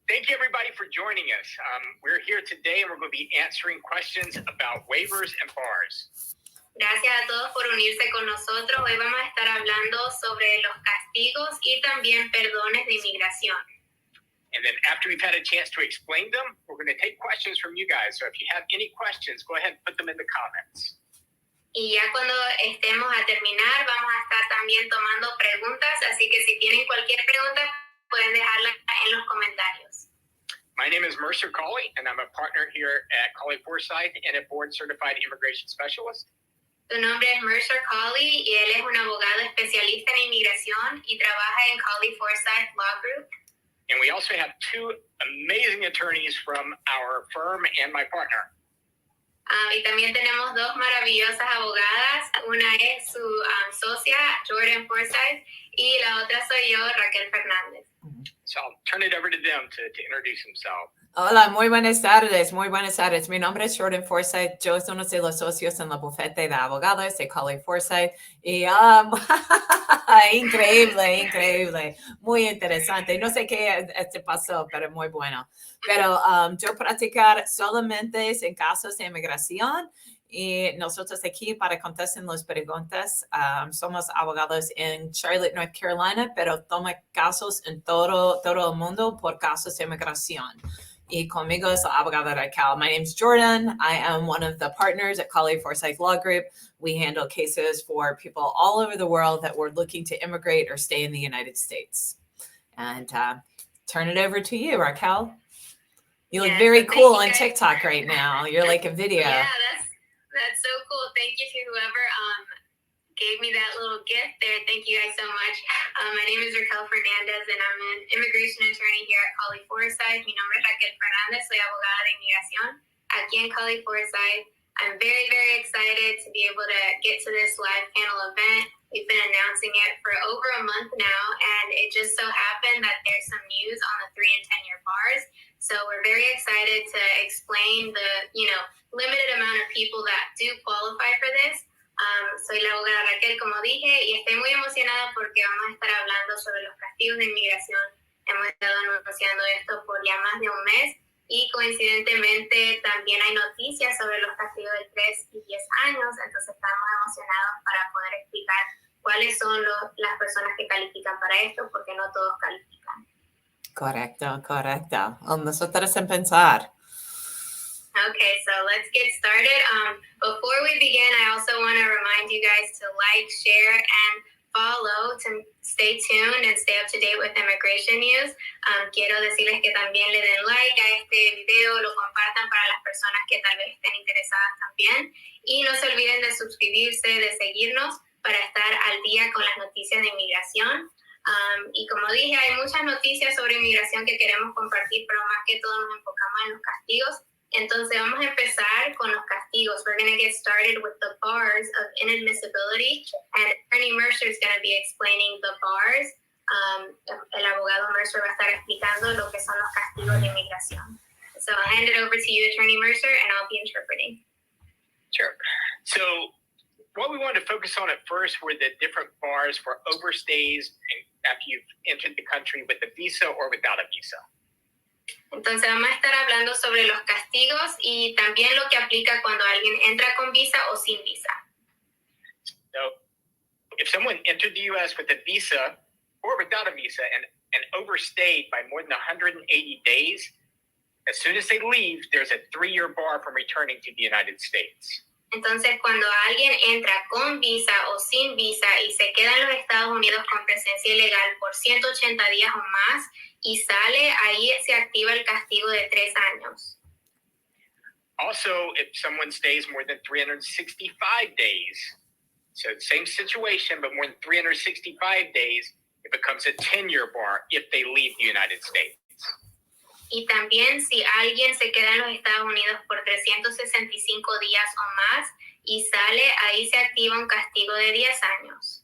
Thank you, everybody, for joining us. We're here today, and we're going to be answering questions about waivers and bars. Gracias a todos por unirse con nosotros. Hoy vamos a estar hablando sobre los castigos y también perdones de inmigración. And then after we've had a chance to explain them, we're going to take questions from you guys. So if you have any questions, go ahead and put them in the comments. Y ya cuando estemos a terminar, vamos a estar también tomando preguntas. Así que si tienen cualquier pregunta, pueden dejarla en los comentarios. My name is Mercer Cauley, and I'm a partner here at Cauley Forsythe and a board-certified immigration specialist. Su nombre es Mercer Cauley y él es un abogado especialista en inmigración y trabaja en Cauley Forsythe Law Group. And we also have two amazing attorneys from our firm and my partner. Y también tenemos dos maravillosas abogadas. Una es su socia, Jordan Forsythe, y la otra soy yo, Raquel Fernández. So I'll turn it over to them to introduce themselves. Hola, muy buenas tardes, muy buenas tardes. Mi nombre es Jordan Forsythe. Yo soy uno de los socios en la bufete de abogados de Cauley Forsythe. Y increíble, muy interesante. No sé qué pasó, pero muy bueno. Pero yo practicar solamente en casos de inmigración y nosotros aquí para contestar las preguntas. Somos abogados en Charlotte, North Carolina, pero toma casos en todo el mundo por casos de inmigración. Y conmigo es la abogada Raquel. My name's Jordan. I am one of the partners at Cauley Forsythe Law Group. We handle cases for people all over the world that were looking to immigrate or stay in the United States. And turn it over to you, Raquel. You look very cool on TikTok right now. You're like a video. Yeah, that's so cool. Thank you to whoever gave me that little gift there. Thank you guys so much. My name is Raquel Fernandez, and I'm an immigration attorney here at Cauley Forsythe. Mi nombre es Raquel Fernandez. Soy abogada de inmigración aquí en Cauley Forsythe. I'm very, very excited to be able to get to this live panel event. We've been announcing it for over a month now, and it just so happened that there's some news on the 3- and 10-year bars. So we're very excited to explain the, limited amount of people that do qualify for this. Soy la abogada Raquel, como dije, y estoy muy emocionada porque vamos a estar hablando sobre los castigos de inmigración. Hemos estado anunciando esto por ya más de un mes y coincidentemente también hay noticias sobre los castigos de 3 y 10 años, entonces estamos emocionados para poder explicar cuáles son las personas que califican para esto, porque no todos califican. Correcto. Nosotros en pensar. Okay, so let's get started. Before we begin, I also want to remind you guys to like, share, and follow to stay tuned and stay up to date with immigration news. Quiero decirles que también le den like a este video, lo compartan para las personas que tal vez estén interesadas también. Y no se olviden de suscribirse, de seguirnos para estar al día con las noticias de inmigración. Y como dije, hay muchas noticias sobre inmigración que queremos compartir, pero más que todo nos enfocamos en los castigos. Entonces vamos a empezar con los castigos. We're going to get started with the bars of inadmissibility, and Attorney Mercer is going to be explaining the bars. El abogado Mercer va a estar explicando lo que son los castigos de inmigración. So I'll hand it over to you, Attorney Mercer, and I'll be interpreting. Sure. So what we wanted to focus on at first were the different bars for overstays and after you've entered the country with a visa or without a visa. Entonces vamos a estar hablando sobre los castigos y también lo que aplica cuando alguien entra con visa o sin visa. So, if someone entered the U.S. with a visa or without a visa and overstayed by more than 180 days, as soon as they leave, there's a 3-year bar from returning to the United States. Entonces, cuando alguien entra con visa o sin visa y se queda en los Estados Unidos con presencia ilegal por 180 días o más y sale, ahí se activa el castigo de 3 años. Also, if someone stays more than 365 days, so same situation, but more than 365 days, it becomes a 10-year bar if they leave the United States. Y también si alguien se queda en los Estados Unidos por 365 días o más y sale, ahí se activa un castigo de 10 años.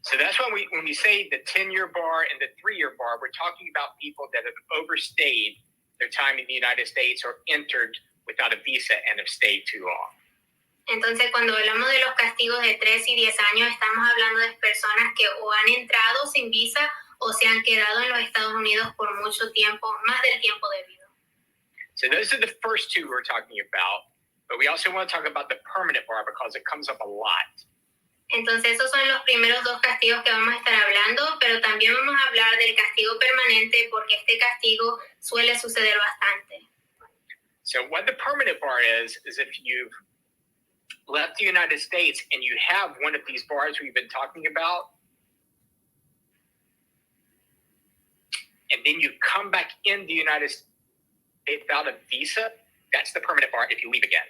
So that's when we say the 10-year bar and the 3-year bar, we're talking about people that have overstayed their time in the United States or entered without a visa and have stayed too long. Entonces, cuando hablamos de los castigos de 3 y 10 años, estamos hablando de personas que o han entrado sin visa o se han quedado en los Estados Unidos por mucho tiempo, más del tiempo debido. So those are the first two we're talking about, but we also want to talk about the permanent bar because it comes up a lot. Entonces esos son los primeros dos castigos que vamos a estar hablando, pero también vamos a hablar del castigo permanente porque este castigo suele suceder bastante. So what the permanent bar is if you've left the United States and you have one of these bars we've been talking about, and then you come back in the United States without a visa, that's the permanent bar if you leave again.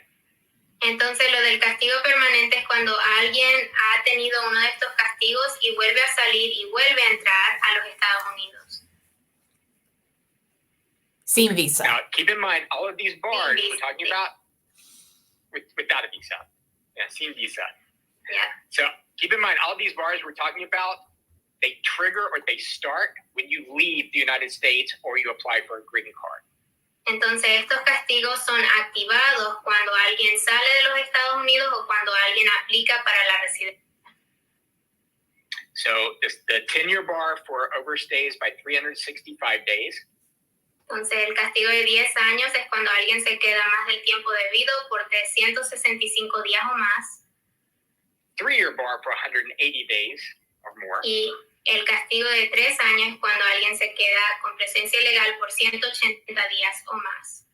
Entonces, lo del castigo permanente es cuando alguien ha tenido uno de estos castigos y vuelve a salir y vuelve a entrar a los Estados Unidos. Sin visa. Now, keep in mind, all of these bars Sin we're talking visa. about without a visa. Yeah, sin visa. Yeah. So keep in mind, all these bars we're talking about, they trigger or they start when you leave the United States or you apply for a green card. Entonces, estos castigos son activados cuando alguien sale de los Estados Unidos o cuando alguien aplica para la residencia. So the 10-year bar for overstays by 365 days. Entonces, el castigo de 10 años es cuando alguien se queda más del tiempo debido por 365 días o más. 3-year bar for 180 days or more. Y el castigo de 3 años es cuando alguien se queda con presencia ilegal por 180 días o más.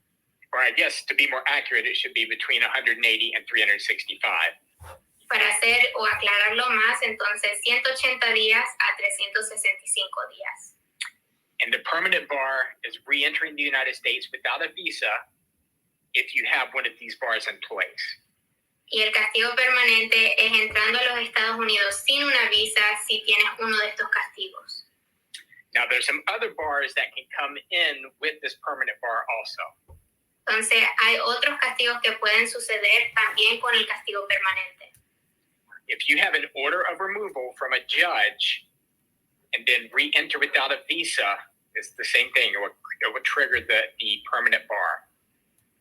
Or I guess to be more accurate, it should be between 180 and 365. Para hacer o aclararlo más, entonces 180 días a 365 días. And the permanent bar is re-entering the United States without a visa if you have one of these bars in place. Y el castigo permanente es entrando a los Estados Unidos sin una visa si tienes uno de estos castigos. Now, there's some other bars that can come in with this permanent bar also. Entonces, hay otros castigos que pueden suceder también con el castigo permanente. If you have an order of removal from a judge and then re-enter without a visa, it's the same thing. It would trigger the permanent bar.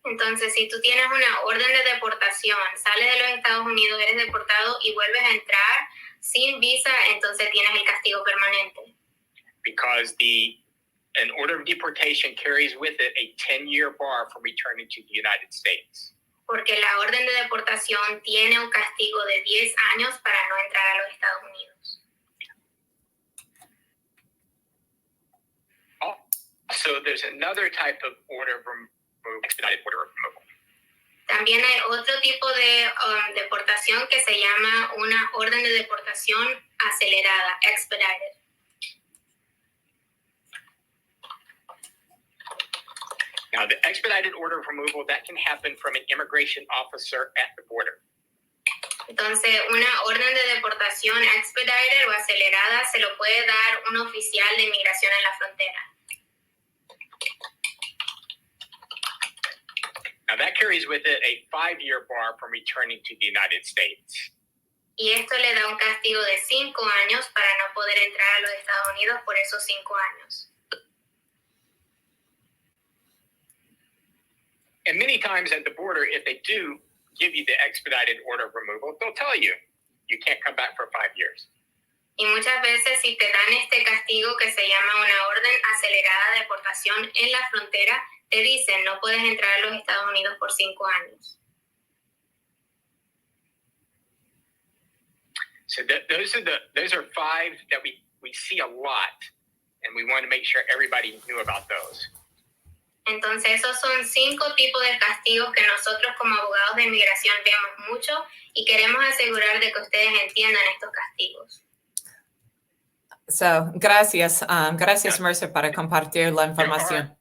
Entonces, si tú tienes una orden de deportación, sales de los Estados Unidos, eres deportado y vuelves a entrar sin visa, entonces tienes el castigo permanente. Because an order of deportation carries with it a 10-year bar for returning to the United States. Porque la orden de deportación tiene un castigo de 10 años para no entrar a los Estados Unidos. Also, there's another type of order of removal, expedited order of removal. También hay otro tipo de deportación que se llama una orden de deportación acelerada, expedited. Now, the expedited order of removal, that can happen from an immigration officer at the border. Entonces, una orden de deportación expedited o acelerada se lo puede dar un oficial de inmigración en la frontera. Now, that carries with it a 5-year bar from returning to the United States. Y esto le da un castigo de 5 años para no poder entrar a los Estados Unidos por esos 5 años. And many times at the border, if they do give you the expedited order of removal, they'll tell you, you can't come back for 5 years. Y muchas veces si te dan este castigo que se llama una orden acelerada de deportación en la frontera, te dicen no puedes entrar a los Estados Unidos por 5 años. So those are 5 that we see a lot, and we want to make sure everybody knew about those. Entonces, esos son 5 tipos de castigos que nosotros como abogados de inmigración vemos mucho y queremos asegurar de que ustedes entiendan estos castigos. So, gracias. Gracias, Mercer, para compartir la información.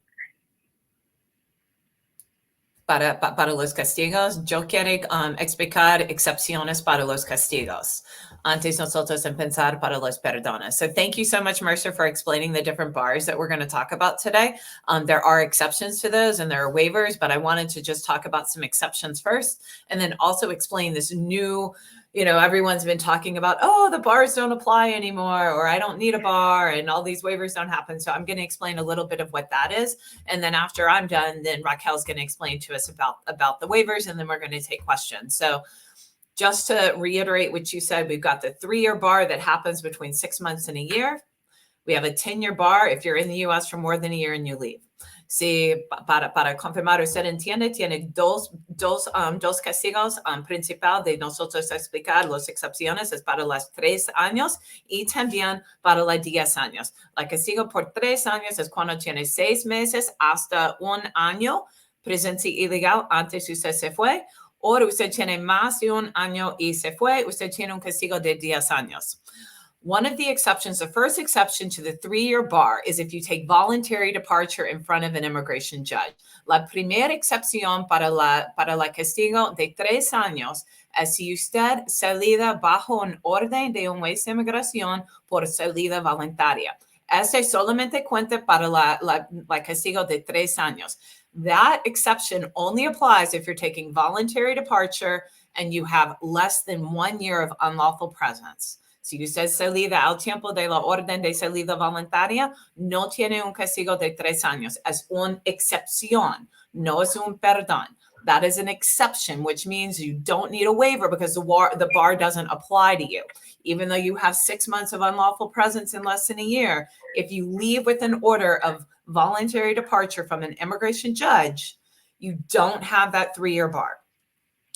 Para los castigos, yo quiero explicar excepciones para los castigos antes nosotros empezar para los perdones. So thank you so much, Mercer, for explaining the different bars that we're going to talk about today. There are exceptions to those and there are waivers, but I wanted to just talk about some exceptions first and then also explain this new, everyone's been talking about, oh, the bars don't apply anymore, or I don't need a bar, and all these waivers don't happen. So I'm going to explain a little bit of what that is. And then after I'm done, then Raquel's going to explain to us about the waivers, and then we're going to take questions. So just to reiterate what you said, we've got the 3-year bar that happens between 6 months and a year. We have a 10-year bar if you're in the U.S. for more than a year and you leave. Si para confirmar, usted entiende, tiene dos castigos principal de nosotros explicar las excepciones es para las 3 años y también para las 10 años. La castigo por 3 años es cuando tiene 6 meses hasta 1 año presencia ilegal antes usted se fue, o usted tiene más de 1 año y se fue, usted tiene un castigo de 10 años. One of the exceptions, the first exception to the 3-year bar is if you take voluntary departure in front of an immigration judge. La primera excepción para la castigo de 3 años es si usted salida bajo un orden de un juez de inmigración por salida voluntaria. Este solamente cuenta para la castigo de 3 años. That exception only applies if you're taking voluntary departure and you have less than 1 year of unlawful presence. Si usted salida al tiempo de la orden de salida voluntaria, no tiene un castigo de 3 años. Es una excepción, no es un perdón. That is an exception, which means you don't need a waiver because the bar doesn't apply to you. Even though you have 6 months of unlawful presence in less than a year, if you leave with an order of voluntary departure from an immigration judge, you don't have that 3-year bar.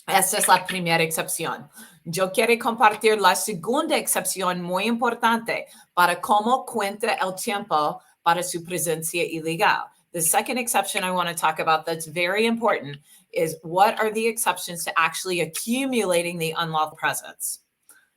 Esta es la primera excepción. Yo quiero compartir la segunda excepción muy importante para cómo cuenta el tiempo para su presencia ilegal. The second exception I want to talk about that's very important is what are the exceptions to actually accumulating the unlawful presence.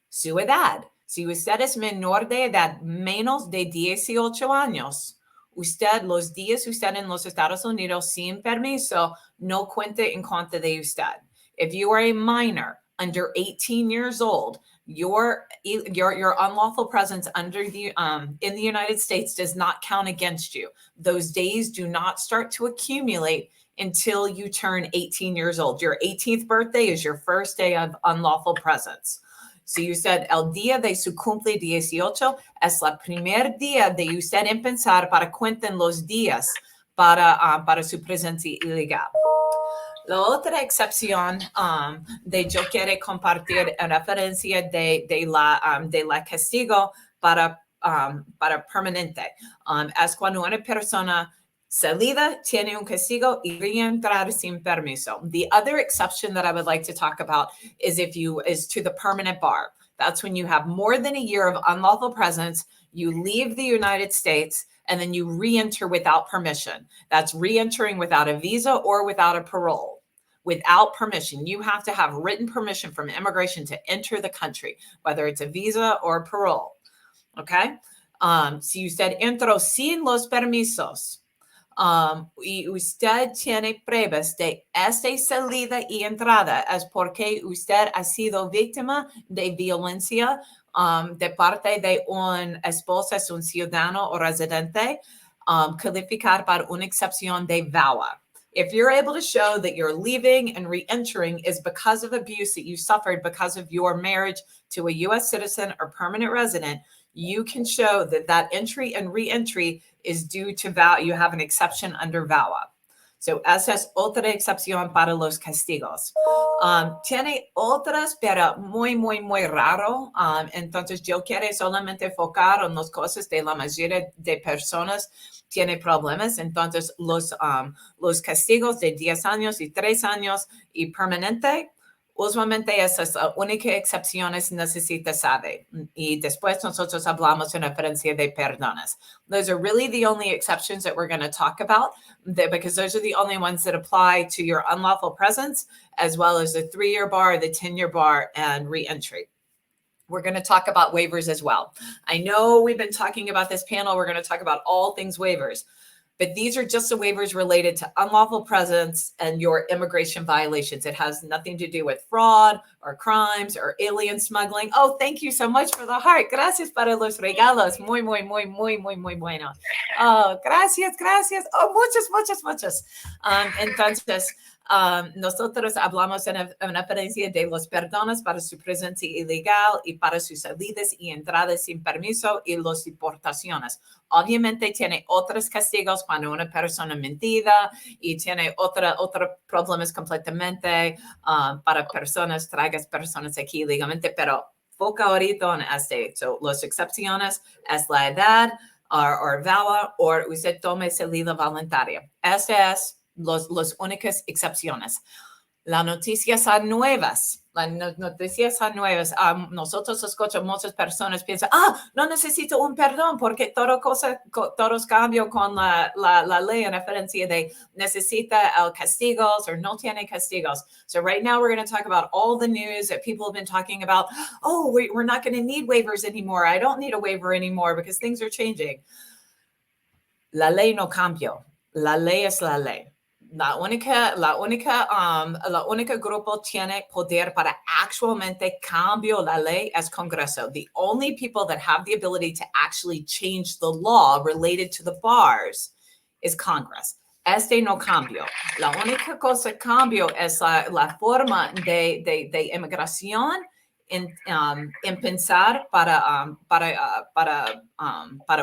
Su edad. Si usted es menor de edad, menos de 18 años, los días usted en los Estados Unidos sin permiso no cuenta en contra de usted. If you are a minor under 18 years old, your unlawful presence in the United States does not count against you. Those days do not start to accumulate until you turn 18 years old. Your 18th birthday is your first day of unlawful presence. So you said el día de su cumple 18 es el primer día de usted empezar para cuenten los días para su presencia ilegal. La otra excepción de yo quiero compartir en referencia de la castigo para permanente. Es cuando una persona salida tiene un castigo y reentrar sin permiso. The other exception that I would like to talk about is to the permanent bar. That's when you have more than a year of unlawful presence, you leave the United States, and then you re-enter without permission. That's re-entering without a visa or without a parole. Without permission, you have to have written permission from immigration to enter the country, whether it's a visa or parole. Okay? Si usted entró sin los permisos, y usted tiene pruebas de esta salida y entrada, es porque usted ha sido víctima de violencia de parte de un esposo, un ciudadano o residente, calificar para una excepción de VAWA. If you're able to show that your leaving and re-entering is because of abuse that you suffered because of your marriage to a U.S. citizen or permanent resident, you can show that entry and re-entry is due to VAWA. You have an exception under VAWA. So esa es otra excepción para los castigos. Tiene otras, pero muy, muy, muy raro. Entonces yo quiero solamente enfocar en las cosas de la mayoría de personas tiene problemas. Entonces los castigos de 10 años y 3 años y permanente, usualmente esa es la única excepción que necesita saber. Y después nosotros hablamos en referencia de perdones. Those are really the only exceptions that we're going to talk about because those are the only ones that apply to your unlawful presence, as well as the 3-year bar, the 10-year bar, and re-entry. We're going to talk about waivers as well. I know we've been talking about this panel. We're going to talk about all things waivers. But these are just the waivers related to unlawful presence and your immigration violations. It has nothing to do with fraud or crimes or alien smuggling. Oh, thank you so much for the heart. Gracias para los regalos. Muy, muy, muy, muy, muy, muy bueno. Oh, gracias, gracias. Oh, muchas. Entonces, nosotros hablamos en referencia de los perdones para su presencia ilegal y para sus salidas y entradas sin permiso y las deportaciones. Obviamente tiene otros castigos cuando una persona mentida y tiene otros problemas completamente para traigas personas aquí ilegalmente, pero foca ahorita en este. So, las excepciones es la edad, or VAWA, o usted tome salida voluntaria. Estas es las únicas excepciones. Las noticias son nuevas. Noticias son nuevas. Nosotros escuchamos muchas personas piensan, no necesito un perdón porque todos cambios con la ley en referencia de necesita el castigos or no tiene castigos. So right now we're going to talk about all the news that people have been talking about. Oh, we're not going to need waivers anymore. I don't need a waiver anymore because things are changing. La ley no cambió. La ley es la ley. La única grupo tiene poder para actualmente cambiar la ley es Congreso. The only people that have the ability to actually change the law related to the bars is Congress. Este no cambió. La única cosa cambio es la forma de inmigración en pensar para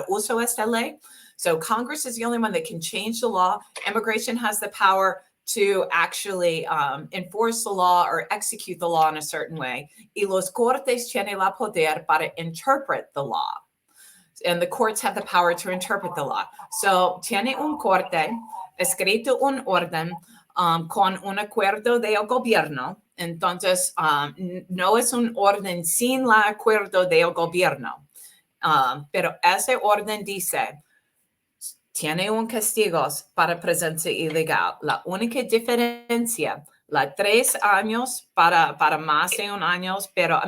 uso de esta ley. So Congress is the only one that can change the law. Immigration has the power to actually enforce the law or execute the law in a certain way. Y los cortes tienen la poder para interpret the law. And the courts have the power to interpret the law. So tiene un corte, escrito un orden con un acuerdo del gobierno. Entonces, no es un orden sin el acuerdo del gobierno. Pero ese orden dice, tiene un castigo para presencia ilegal. La única diferencia, 3 años para más de un año, pero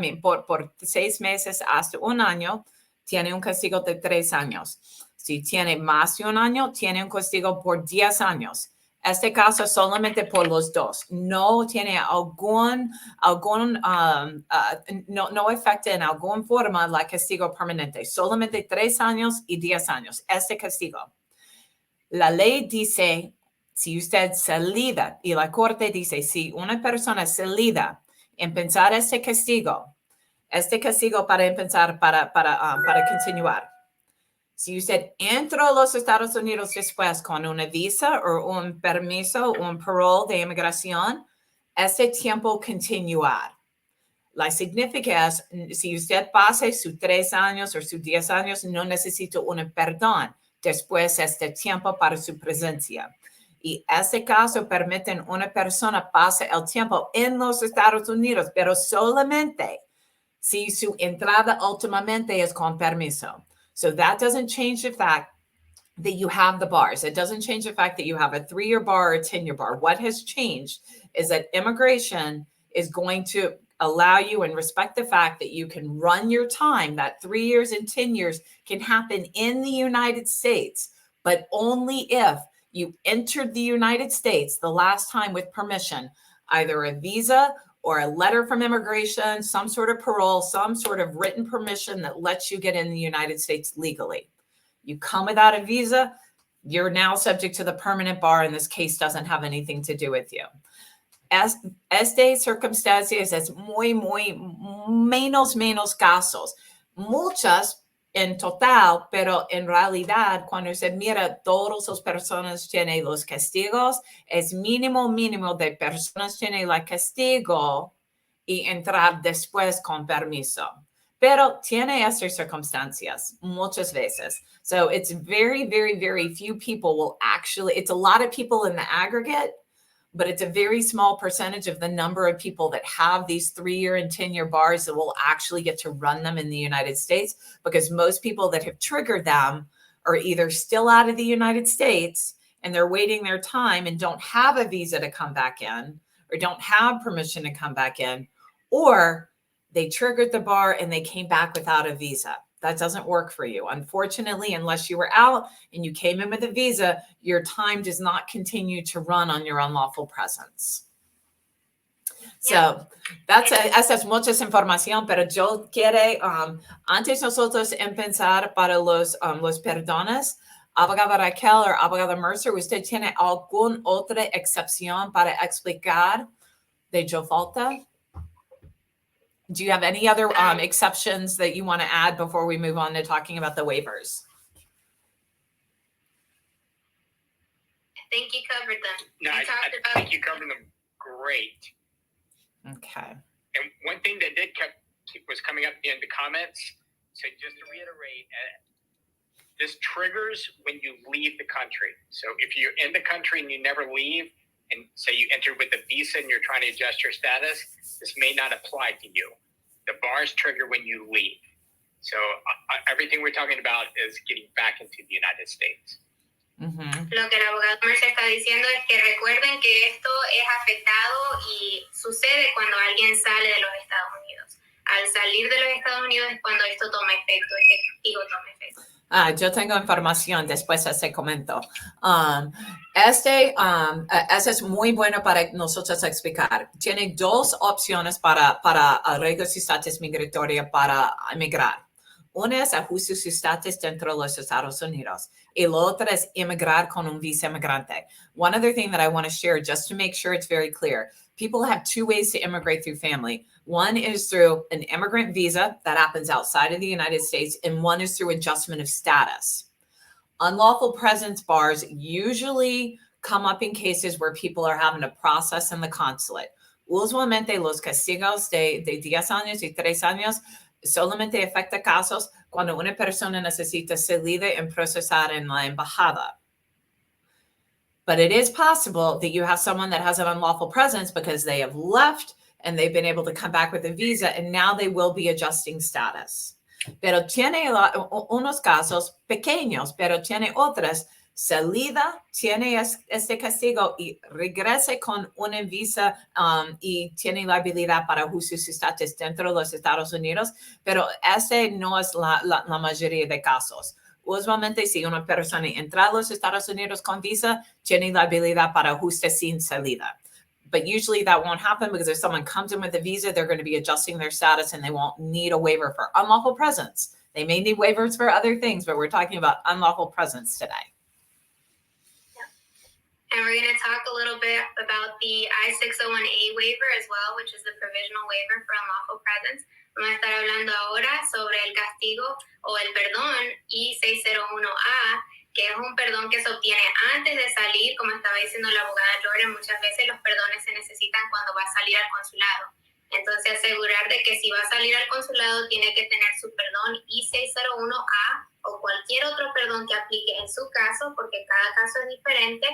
por 6 meses hasta un año, tiene un castigo de 3 años. Si tiene más de un año, tiene un castigo por 10 años. Este caso solamente por los dos. No tiene no afecta en alguna forma la castigo permanente. Solamente 3 años y 10 años. Este castigo. La ley dice, si usted salida, y la corte dice, si una persona salida en pensar este castigo para empezar, para continuar. Si usted entró a los Estados Unidos después con una visa o un permiso, un parole de inmigración, ese tiempo continuar. La significa es, si usted pasa sus 3 años o sus 10 años, no necesita un perdón después de este tiempo para su presencia. Y este caso permite a una persona pase el tiempo en los Estados Unidos, pero solamente si su entrada últimamente es con permiso. So that doesn't change the fact that you have the bars. It doesn't change the fact that you have a 3-year bar or a 10-year bar. What has changed is that immigration is going to allow you and respect the fact that you can run your time, that 3 years and 10 years can happen in the United States, but only if you entered the United States the last time with permission, either a visa or a letter from immigration, some sort of parole, some sort of written permission that lets you get in the United States legally. You come without a visa, you're now subject to the permanent bar, and this case doesn't have anything to do with you. Estas circunstancias es muy menos casos. Muchas en total, pero en realidad, cuando se mira, todas las personas tienen los castigos, es mínimo de personas tienen el castigo y entrar después con permiso. Pero tiene estas circunstancias muchas veces. So it's very few people will actually, it's a lot of people in the aggregate, but it's a very small percentage of the number of people that have these 3-year and 10-year bars that will actually get to run them in the United States, because most people that have triggered them are either still out of the United States and they're waiting their time and don't have a visa to come back in, or don't have permission to come back in, or they triggered the bar and they came back without a visa. That doesn't work for you. Unfortunately, unless you were out and you came in with a visa, your time does not continue to run on your unlawful presence. So esa es mucha información, pero yo quiero, antes nosotros empezar para los perdones, Abogada Raquel o Abogada Mercer, ¿usted tiene alguna otra excepción para explicar de yo falta? Do you have any other exceptions that you want to add before we move on to talking about the waivers? I think you covered them. No, I think you covered them great. Okay. And one thing that was coming up in the comments, so just to reiterate, This triggers when you leave the country. So if you're in the country and you never leave, and say you enter with a visa and you're trying to adjust your status, this may not apply to you. The bars trigger when you leave. So everything we're talking about is getting back into the United States. Lo que el abogado Mercer está diciendo es que recuerden que esto es afectado y sucede cuando alguien sale de los Estados Unidos. Al salir de los Estados Unidos es cuando esto toma efecto, este castigo toma efecto. Yo tengo información después de ese comento. Este es muy bueno para nosotros explicar. Tiene dos opciones para arreglar su estatus migratorio para emigrar. Una es ajustar su estatus dentro de los Estados Unidos. Y la otra es emigrar con un visa emigrante. One other thing that I want to share, just to make sure it's very clear, people have two ways to immigrate through family. One is through an immigrant visa that happens outside of the United States, and one is through adjustment of status. Unlawful presence bars usually come up in cases where people are having a process in the consulate. Usualmente los castigos de 10 años y 3 años solamente afecta casos cuando una persona necesita salida y procesar en la embajada. But it is possible that you have someone that has an unlawful presence because they have left and they've been able to come back with a visa, and now they will be adjusting status. Pero tiene unos casos pequeños, pero tiene otras. Salida, tiene este castigo y regrese con una visa y tiene la habilidad para ajustar su estatus dentro de los Estados Unidos, pero ese no es la mayoría de casos. Usualmente, si una persona entra a los Estados Unidos con visa, tiene la habilidad para ajustar sin salida. But usually that won't happen because if someone comes in with a visa, they're going to be adjusting their status and they won't need a waiver for unlawful presence. They may need waivers for other things, but we're talking about unlawful presence today. And we're going to talk a little bit about the I-601A waiver as well, which is the provisional waiver for unlawful presence. Vamos a estar hablando ahora sobre el castigo o el perdón I-601A, que es un perdón que se obtiene antes de salir. Como estaba diciendo la abogada Jordan, muchas veces los perdones se necesitan cuando va a salir al consulado. Entonces, asegurar de que si va a salir al consulado tiene que tener su perdón I-601A o cualquier otro perdón que aplique en su caso, porque cada caso es diferente,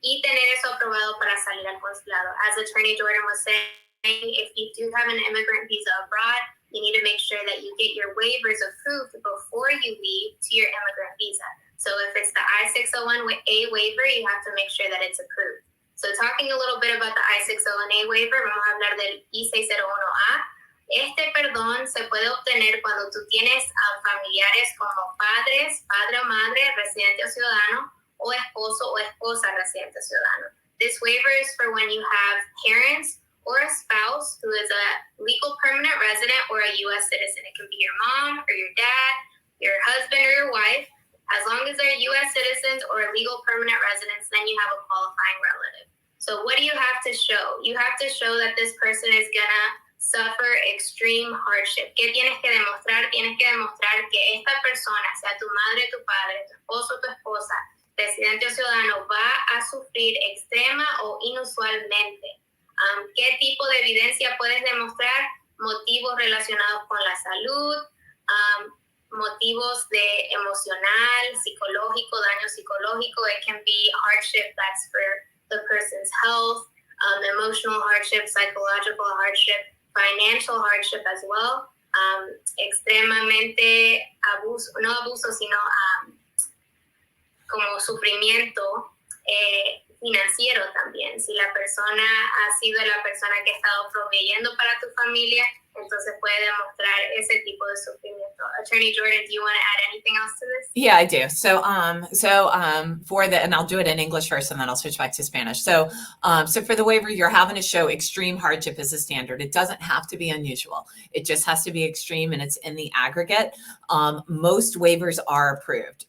y tener eso aprobado para salir al consulado. As Attorney Jordan was saying, if you do have an immigrant visa abroad, you need to make sure that you get your waivers approved before you leave to your immigrant visa. So if it's the I-601A waiver, you have to make sure that it's approved. So talking a little bit about the I-601A waiver, vamos a hablar del I-601A. Este perdón se puede obtener cuando tú tienes familiares como padre o madre, residente o ciudadano, o esposo o esposa residente o ciudadano. This waiver is for when you have parents or a spouse who is a legal permanent resident or a U.S. citizen. It can be your mom or your dad, your husband or your wife. As long as they're U.S. citizens or legal permanent residents, then you have a qualifying relative. So what do you have to show? You have to show that this person is gonna suffer extreme hardship. ¿Qué tienes que demostrar? Tienes que demostrar que esta persona, sea tu madre, tu padre, tu esposo, tu esposa, residente o ciudadano, va a sufrir extrema o inusualmente. ¿Qué tipo de evidencia puedes demostrar? Motivos relacionados con la salud, motivos de emocional, psicológico, daño psicológico. It can be hardship that's for the person's health, emotional hardship, psychological hardship, financial hardship as well. Extremadamente abuso, no abuso, sino como sufrimiento financiero también. Si la persona ha sido la persona que ha estado proveyendo para tu familia, entonces puede demostrar ese tipo de sufrimiento. Attorney Jordan, do you want to add anything else to this? Yeah, I do. And I'll do it in English first, and then I'll switch back to Spanish. So for the waiver, you're having to show extreme hardship as a standard. It doesn't have to be unusual. It just has to be extreme, and it's in the aggregate. Most waivers are approved.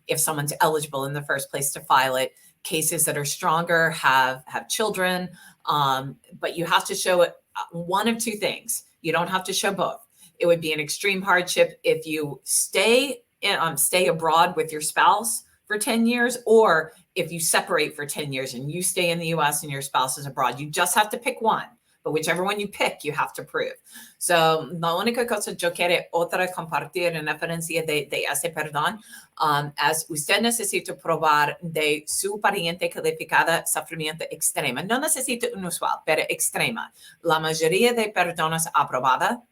If someone's eligible in the first place to file it. Cases that are stronger have children, but you have to show it one of two things. You don't have to show both. It would be an extreme hardship if you stay abroad with your spouse for 10 years, or if you separate for 10 years and you stay in the U.S. and your spouse is abroad. You just have to pick one. but whichever one you pick, you have to prove. So, la única cosa yo quiero otra compartir en referencia de ese perdón, es usted necesita probar de su pariente calificada sufrimiento extrema. No necesita inusual, pero extrema. La mayoría de perdones aprobada.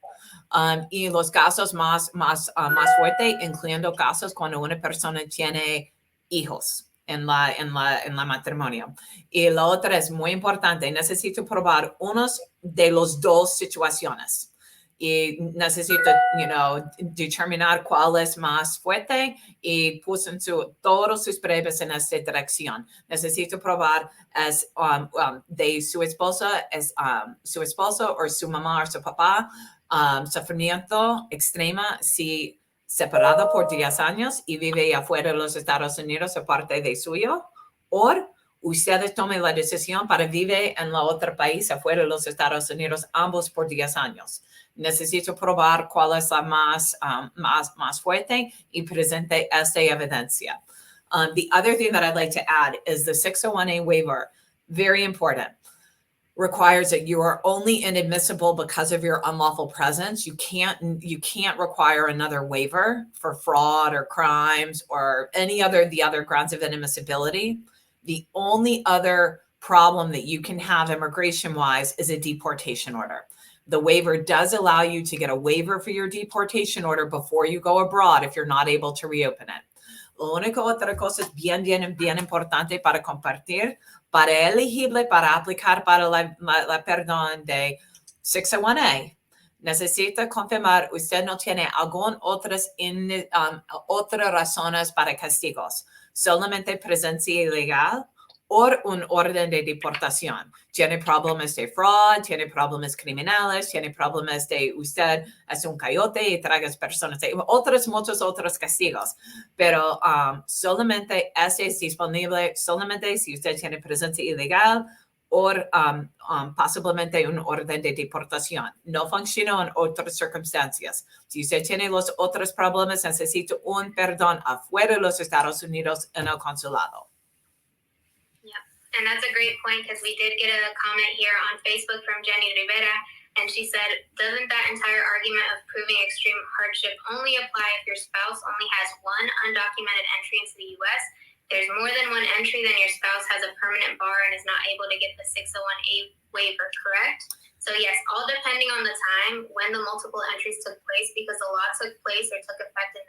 Y los casos más fuertes, incluyendo casos cuando una persona tiene hijos en la matrimonio. Y la otra es muy importante, necesito probar unos de los dos situaciones. Y necesito, determinar cuál es más fuerte y pusen todos sus pruebas en esta dirección. Necesito probar de su esposa, su esposo o su mamá o su papá, sufrimiento extrema si separado por 10 años y vive afuera de los Estados Unidos aparte de suyo, o ustedes tomen la decisión para vivir en la otro país afuera de los Estados Unidos, ambos por 10 años. Necesito probar cuál es la más fuerte y presente esta evidencia. The other thing that I'd like to add is the 601A waiver, very important. Requires that you are only inadmissible because of your unlawful presence. You can't require another waiver for fraud or crimes or the other grounds of inadmissibility. The only other problem that you can have immigration-wise is a deportation order. The waiver does allow you to get a waiver for your deportation order before you go abroad if you're not able to reopen it. La única otra cosa es bien importante para compartir. Para elegible para aplicar para la perdón de 601A, necesita confirmar usted no tiene algunas otras razones para castigos, solamente presencia ilegal o un orden de deportación. Tiene problemas de fraud, tiene problemas criminales, tiene problemas de usted es un coyote y tragas personas, muchos otros castigos. Pero solamente ese es disponible solamente si usted tiene presencia ilegal o posiblemente un orden de deportación. No funciona en otras circunstancias. Si usted tiene los otros problemas, necesita un perdón afuera de los Estados Unidos en el consulado. And that's a great point because we did get a comment here on Facebook from Jenny Rivera, and she said, doesn't that entire argument of proving extreme hardship only apply if your spouse only has one undocumented entry into the U.S.? There's more than one entry, then your spouse has a permanent bar and is not able to get the 601A waiver, correct? So yes, all depending on the time when the multiple entries took place, because the law took place or took effect in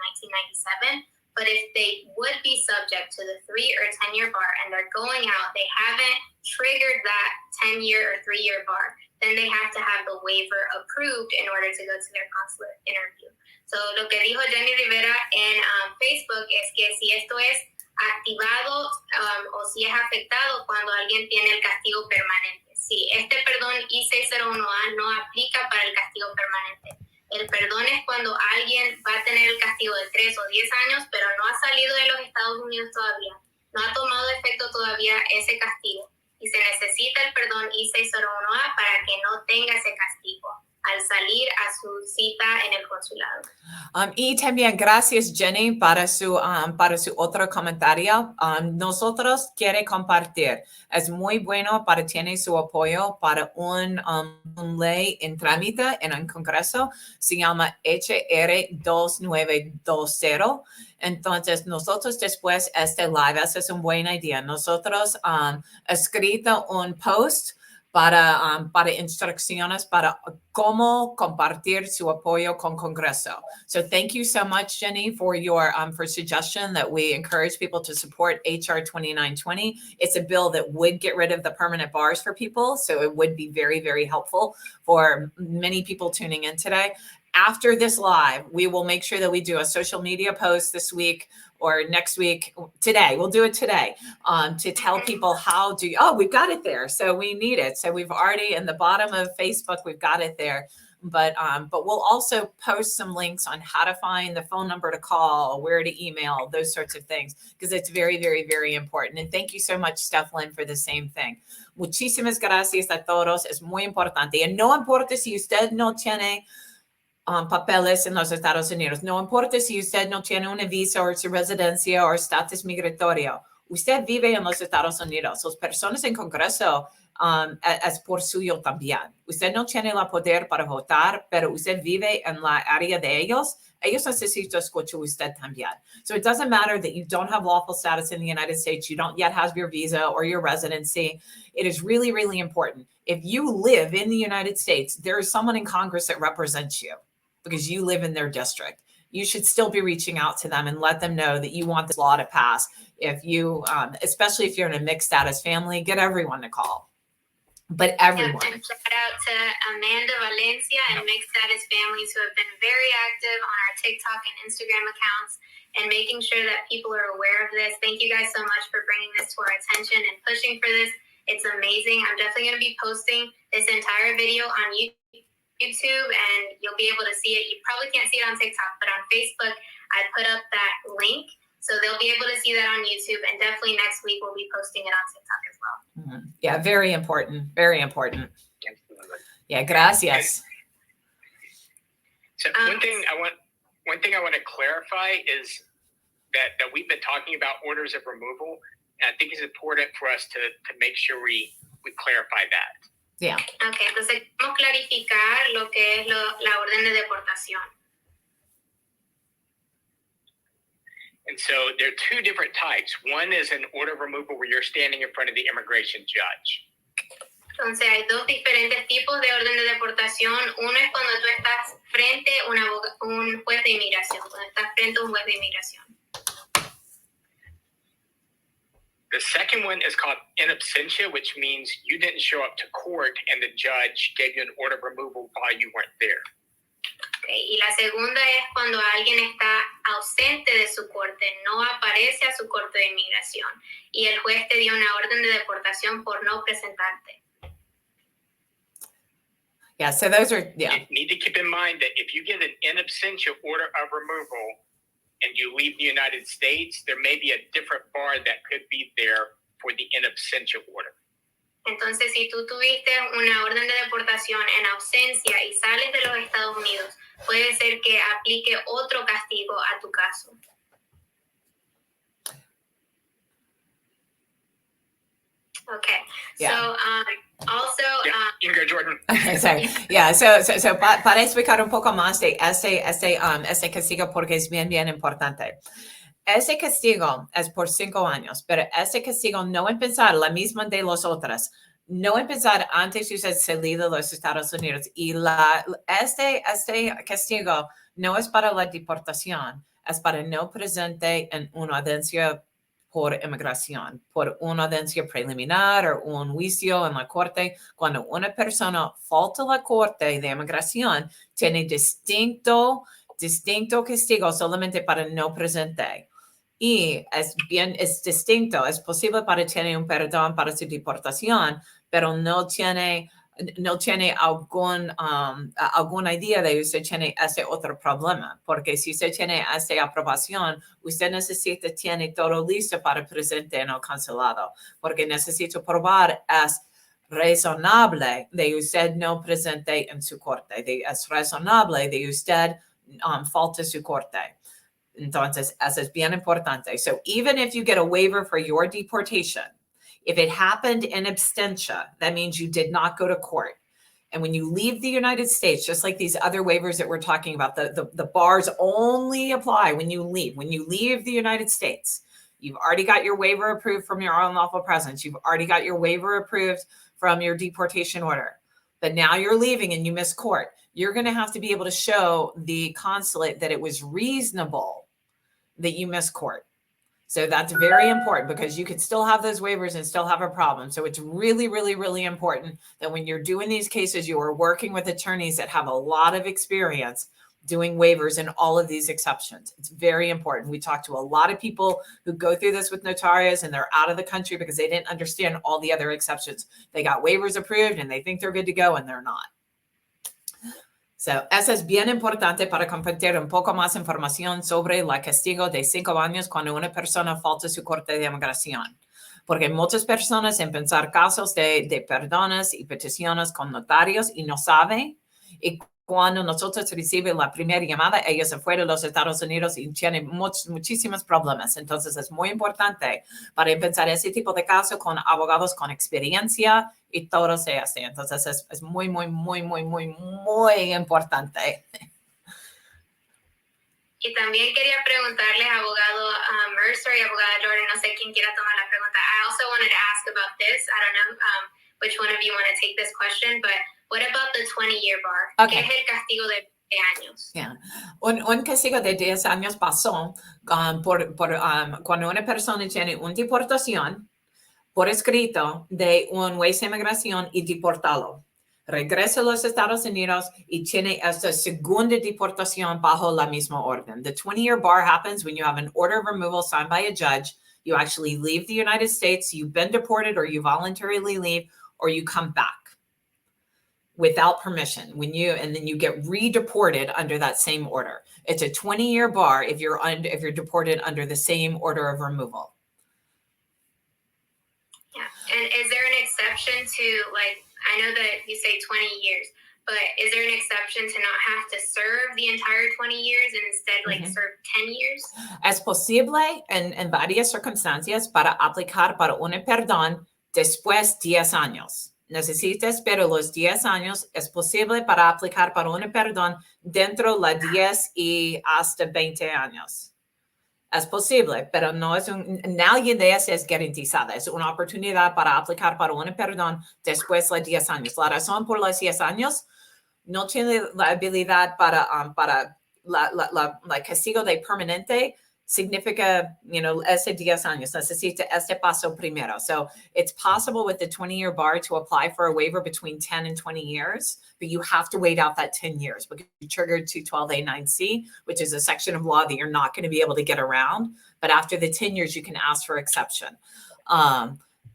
1997. But if they would be subject to the 3 or 10-year bar and they're going out, they haven't triggered that 10-year or 3-year bar, then they have to have the waiver approved in order to go to their consulate interview. So lo que dijo Jenny Rivera en Facebook es que si esto es activado o si es afectado cuando alguien tiene el castigo permanente. Sí, este perdón I-601A no aplica para el castigo permanente. El perdón es cuando alguien va a tener el castigo de 3 o 10 años, pero no ha salido de los Estados Unidos todavía. No ha tomado efecto todavía ese castigo. Y se necesita el perdón I-601A para que no tenga ese castigo al salir a su cita en el consulado. Y también gracias, Jenny, para su otro comentario. Nosotros quiere compartir. Es muy bueno para tener su apoyo para un ley en trámite en el Congreso. Se llama HR 2920. Entonces, nosotros después este live, esa es una buena idea. Nosotros escrito un post para instrucciones para cómo compartir su apoyo con Congreso. So thank you so much, Jenny, for your for suggestion that we encourage people to support HR 2920. It's a bill that would get rid of the permanent bars for people, so it would be very, very helpful for many people tuning in today. After this live, we will make sure that we do a social media post this week or next week, today, we'll do it today, to tell people how to, we've got it there. So we need it. So we've already, in the bottom of Facebook, we've got it there. But we'll also post some links on how to find the phone number to call, where to email, those sorts of things, because it's very, very, very important. And thank you so much, Stephlin, for the same thing. Muchísimas gracias a todos. Es muy importante. Y no importa si usted no tiene papeles en los Estados Unidos. No importa si usted no tiene una visa o su residencia o estatus migratorio. usted vive en los Estados Unidos. Las personas en Congreso es por suyo también. Usted no tiene el poder para votar, pero usted vive en la área de ellos. Ellos necesitan escuchar usted también. So it doesn't matter that you don't have lawful status in the United States, you don't yet have your visa or your residency. It is really, really important. If you live in the United States, there is someone in Congress that represents you because you live in their district. You should still be reaching out to them and let them know that you want this law to pass. If you, especially if you're in a mixed status family, get everyone to call. But everyone. And shout out to Amanda Valencia and mixed status families who have been very active on our TikTok and Instagram accounts and making sure that people are aware of this. Thank you guys so much for bringing this to our attention and pushing for this. It's amazing. I'm definitely going to be posting this entire video on YouTube and you'll be able to see it. You probably can't see it on TikTok, but on Facebook, I put up that link. So they'll be able to see that on YouTube, and definitely next week we'll be posting it on TikTok as well. Mm-hmm. Yeah, very important. Very important. Yeah, gracias. So one thing I want to clarify is that we've been talking about orders of removal, and I think it's important for us to make sure we clarify that. Yeah. Okay, entonces vamos a clarificar lo que es la orden de deportación. And so there are two different types. One is an order of removal where you're standing in front of the immigration judge. Entonces hay dos diferentes tipos de orden de deportación. Uno es cuando tú estás frente a un juez de inmigración, cuando estás frente a un juez de inmigración. The second one is called in absentia, which means you didn't show up to court and the judge gave you an order of removal while you weren't there. Okay. Y la segunda es cuando alguien está ausente de su corte, no aparece a su corte de inmigración y el juez te dio una orden de deportación por no presentarte. Yeah, so those are, yeah. You need to keep in mind that if you get an in absentia order of removal and you leave the United States, there may be a different bar that could be there for the in absentia order. Entonces, si tú tuviste una orden de deportación en ausencia y sales de los Estados Unidos, puede ser que aplique otro castigo a tu caso. Okay. Yeah. So, also... Ingrid Jordan. Okay, sorry. Yeah, so para explicar un poco más de este castigo porque es bien importante. Ese castigo es por 5 años, pero ese castigo no empezar la misma de los otros, no empezar antes de usted salir de los Estados Unidos. Y este castigo no es para la deportación, es para no presente en una audiencia por inmigración, por una audiencia preliminar o un juicio en la corte. Cuando una persona falta a la corte de inmigración, tiene distinto castigo solamente para no presente. Y es distinto, es posible para tener un perdón para su deportación, pero no tiene alguna idea de usted tiene ese otro problema, porque si usted tiene esa aprobación, usted necesita tener todo listo para presentar en el consulado, porque necesita probar es razonable de usted no presente en su corte, es razonable de usted falta su corte. Entonces, eso es bien importante. So even if you get a waiver for your deportation, if it happened in absentia, that means you did not go to court. And when you leave the United States, just like these other waivers that we're talking about, the bars only apply when you leave. When you leave the United States, you've already got your waiver approved from your unlawful presence. You've already got your waiver approved from your deportation order. But now you're leaving and you miss court. You're going to have to be able to show the consulate that it was reasonable that you miss court. So that's very important because you could still have those waivers and still have a problem. So it's really, really, really important that when you're doing these cases, you are working with attorneys that have a lot of experience doing waivers and all of these exceptions. It's very important. We talk to a lot of people who go through this with notarios and they're out of the country because they didn't understand all the other exceptions. They got waivers approved and they think they're good to go and they're not. So, eso es bien importante para compartir un poco más información sobre el castigo de 5 años cuando una persona falta su corte de inmigración. Porque muchas personas en pensar casos de perdones y peticiones con notarios y no saben. Y cuando nosotros recibimos la primera llamada, ellos se fueron a los Estados Unidos y tienen muchísimos problemas. Entonces, es muy importante para empezar ese tipo de casos con abogados con experiencia y todo se hace. Entonces, es muy importante. Y también quería preguntarles, abogado Mercer y abogada Jordan, no sé quién quiera tomar la pregunta. I also wanted to ask about this. I don't know which one of you want to take this question, but what about the 20-year bar? Okay. ¿Qué es el castigo de 20 años? Yeah. Un castigo de 10 años pasó cuando una persona tiene una deportación por escrito de un Ways to Immigracion y deportado. Regresa a los Estados Unidos y tiene esta segunda deportación bajo la misma orden. The 20-year bar happens when you have an order of removal signed by a judge. You actually leave the United States, you've been deported, or you voluntarily leave, or you come back without permission and then you get re-deported under that same order. It's a 20-year bar if you're deported under the same order of removal. Yeah. And is there an exception to, like, I know that you say 20 years, but is there an exception to not have to serve the entire 20 years and instead, like, serve 10 years? Es posible en varias circunstancias para aplicar para un perdón después 10 años. Necesitas, pero los 10 años es posible para aplicar para un perdón dentro de 10 y hasta 20 años. Es posible, pero no es nadie de eso es garantizada. Es una oportunidad para aplicar para un perdón después de 10 años. La razón por los 10 años no tiene la habilidad para la castigo de permanente significa, ese 10 años. Necesita este paso primero. So it's possible with the 20-year bar to apply for a waiver between 10 and 20 years, but you have to wait out that 10 years because you triggered 212A9C, which is a section of law that you're not going to be able to get around. But after the 10 years, you can ask for exception.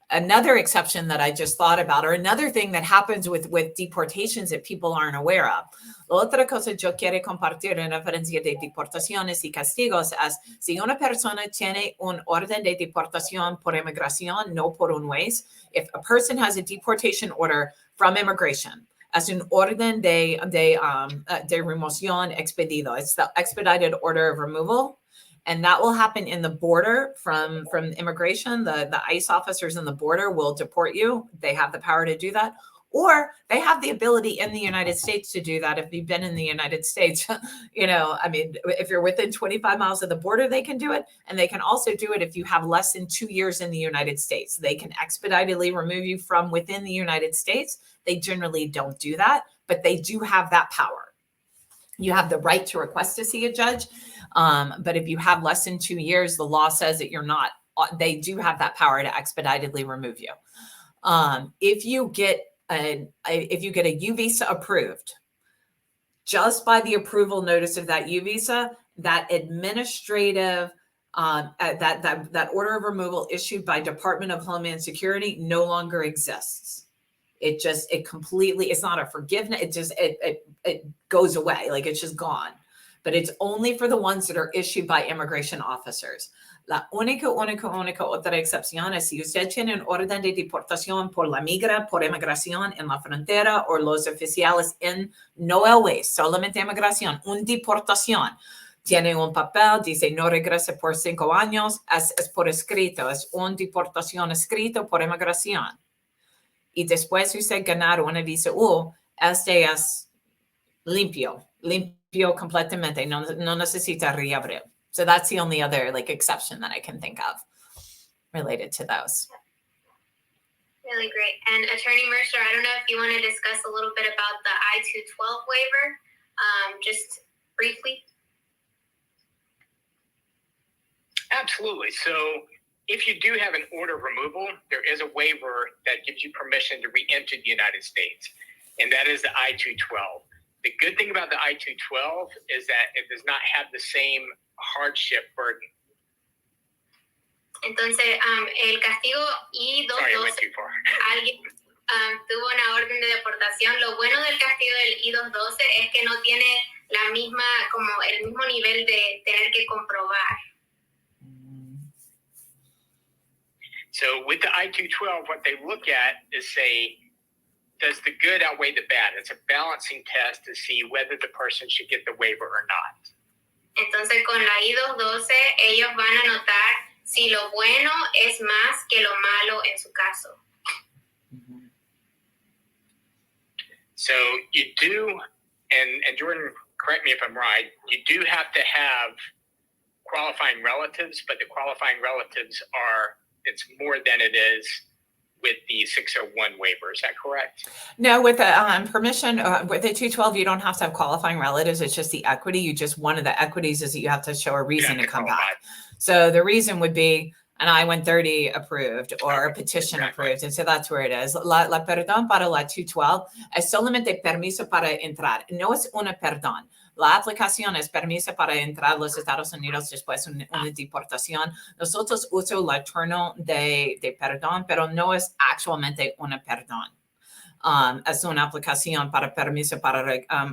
Another exception that I just thought about, or another thing that happens with deportations that people aren't aware of. Otra cosa yo quiero compartir en referencia de deportaciones y castigos es si una persona tiene un orden de deportación por inmigración, no por un Ways. If a person has a deportation order from immigration, as un orden de remoción expedido, it's the expedited order of removal. And that will happen in the border from immigration. The ICE officers in the border will deport you. They have the power to do that. Or they have the ability in the United States to do that if you've been in the United States. If you're within 25 miles of the border, they can do it. And they can also do it if you have less than 2 years in the United States. They can expeditedly remove you from within the United States. They generally don't do that, but they do have that power. You have the right to request to see a judge. But if you have less than 2 years, the law says that they do have that power to expeditedly remove you. If you get a U visa approved, just by the approval notice of that U visa, that administrative, that order of removal issued by Department of Homeland Security no longer exists. It completely, it's not a forgiveness. It goes away. Like it's just gone. But it's only for the ones that are issued by immigration officers. La única otra excepción es si usted tiene un orden de deportación por la migra, por inmigración en la frontera o los oficiales no el Ways, solamente inmigración, una deportación. Tiene un papel, dice no regrese por 5 años, es por escrito, es una deportación escrito por inmigración. Y después usted ganar una visa U, este es limpio completamente, no necesita reabrir. So that's the only other exception that I can think of related to those. Really great. And Attorney Mercer, I don't know if you want to discuss a little bit about the I-212 waiver, just briefly. Absolutely. So if you do have an order of removal, there is a waiver that gives you permission to re-enter the United States, and that is the I-212. The good thing about the I-212 is that it does not have the same hardship burden. Entonces, el castigo I-212, Sorry, I went too far. Alguien tuvo una orden de deportación. Lo bueno del castigo del I-212 es que no tiene el mismo nivel de tener que comprobar. So with the I-212, what they look at is say, does the good outweigh the bad? It's a balancing test to see whether the person should get the waiver or not. Entonces, con la I-212, ellos van a notar si lo bueno es más que lo malo en su caso. So you do, and Jordan, correct me if I'm right, you do have to have qualifying relatives, but the qualifying relatives it's more than it is with the 601 waiver. Is that correct? No, with the permission, with the 212, you don't have to have qualifying relatives. It's just the equity. One of the equities is that you have to show a reason to come back. So the reason would be an I-130 approved or a petition approved. And so that's where it is. La perdón para la 212 es solamente permiso para entrar. No es una perdón. La aplicación es permiso para entrar a los Estados Unidos después de una deportación. Nosotros usamos el término de perdón, pero no es actualmente una perdón. Es una aplicación para permiso para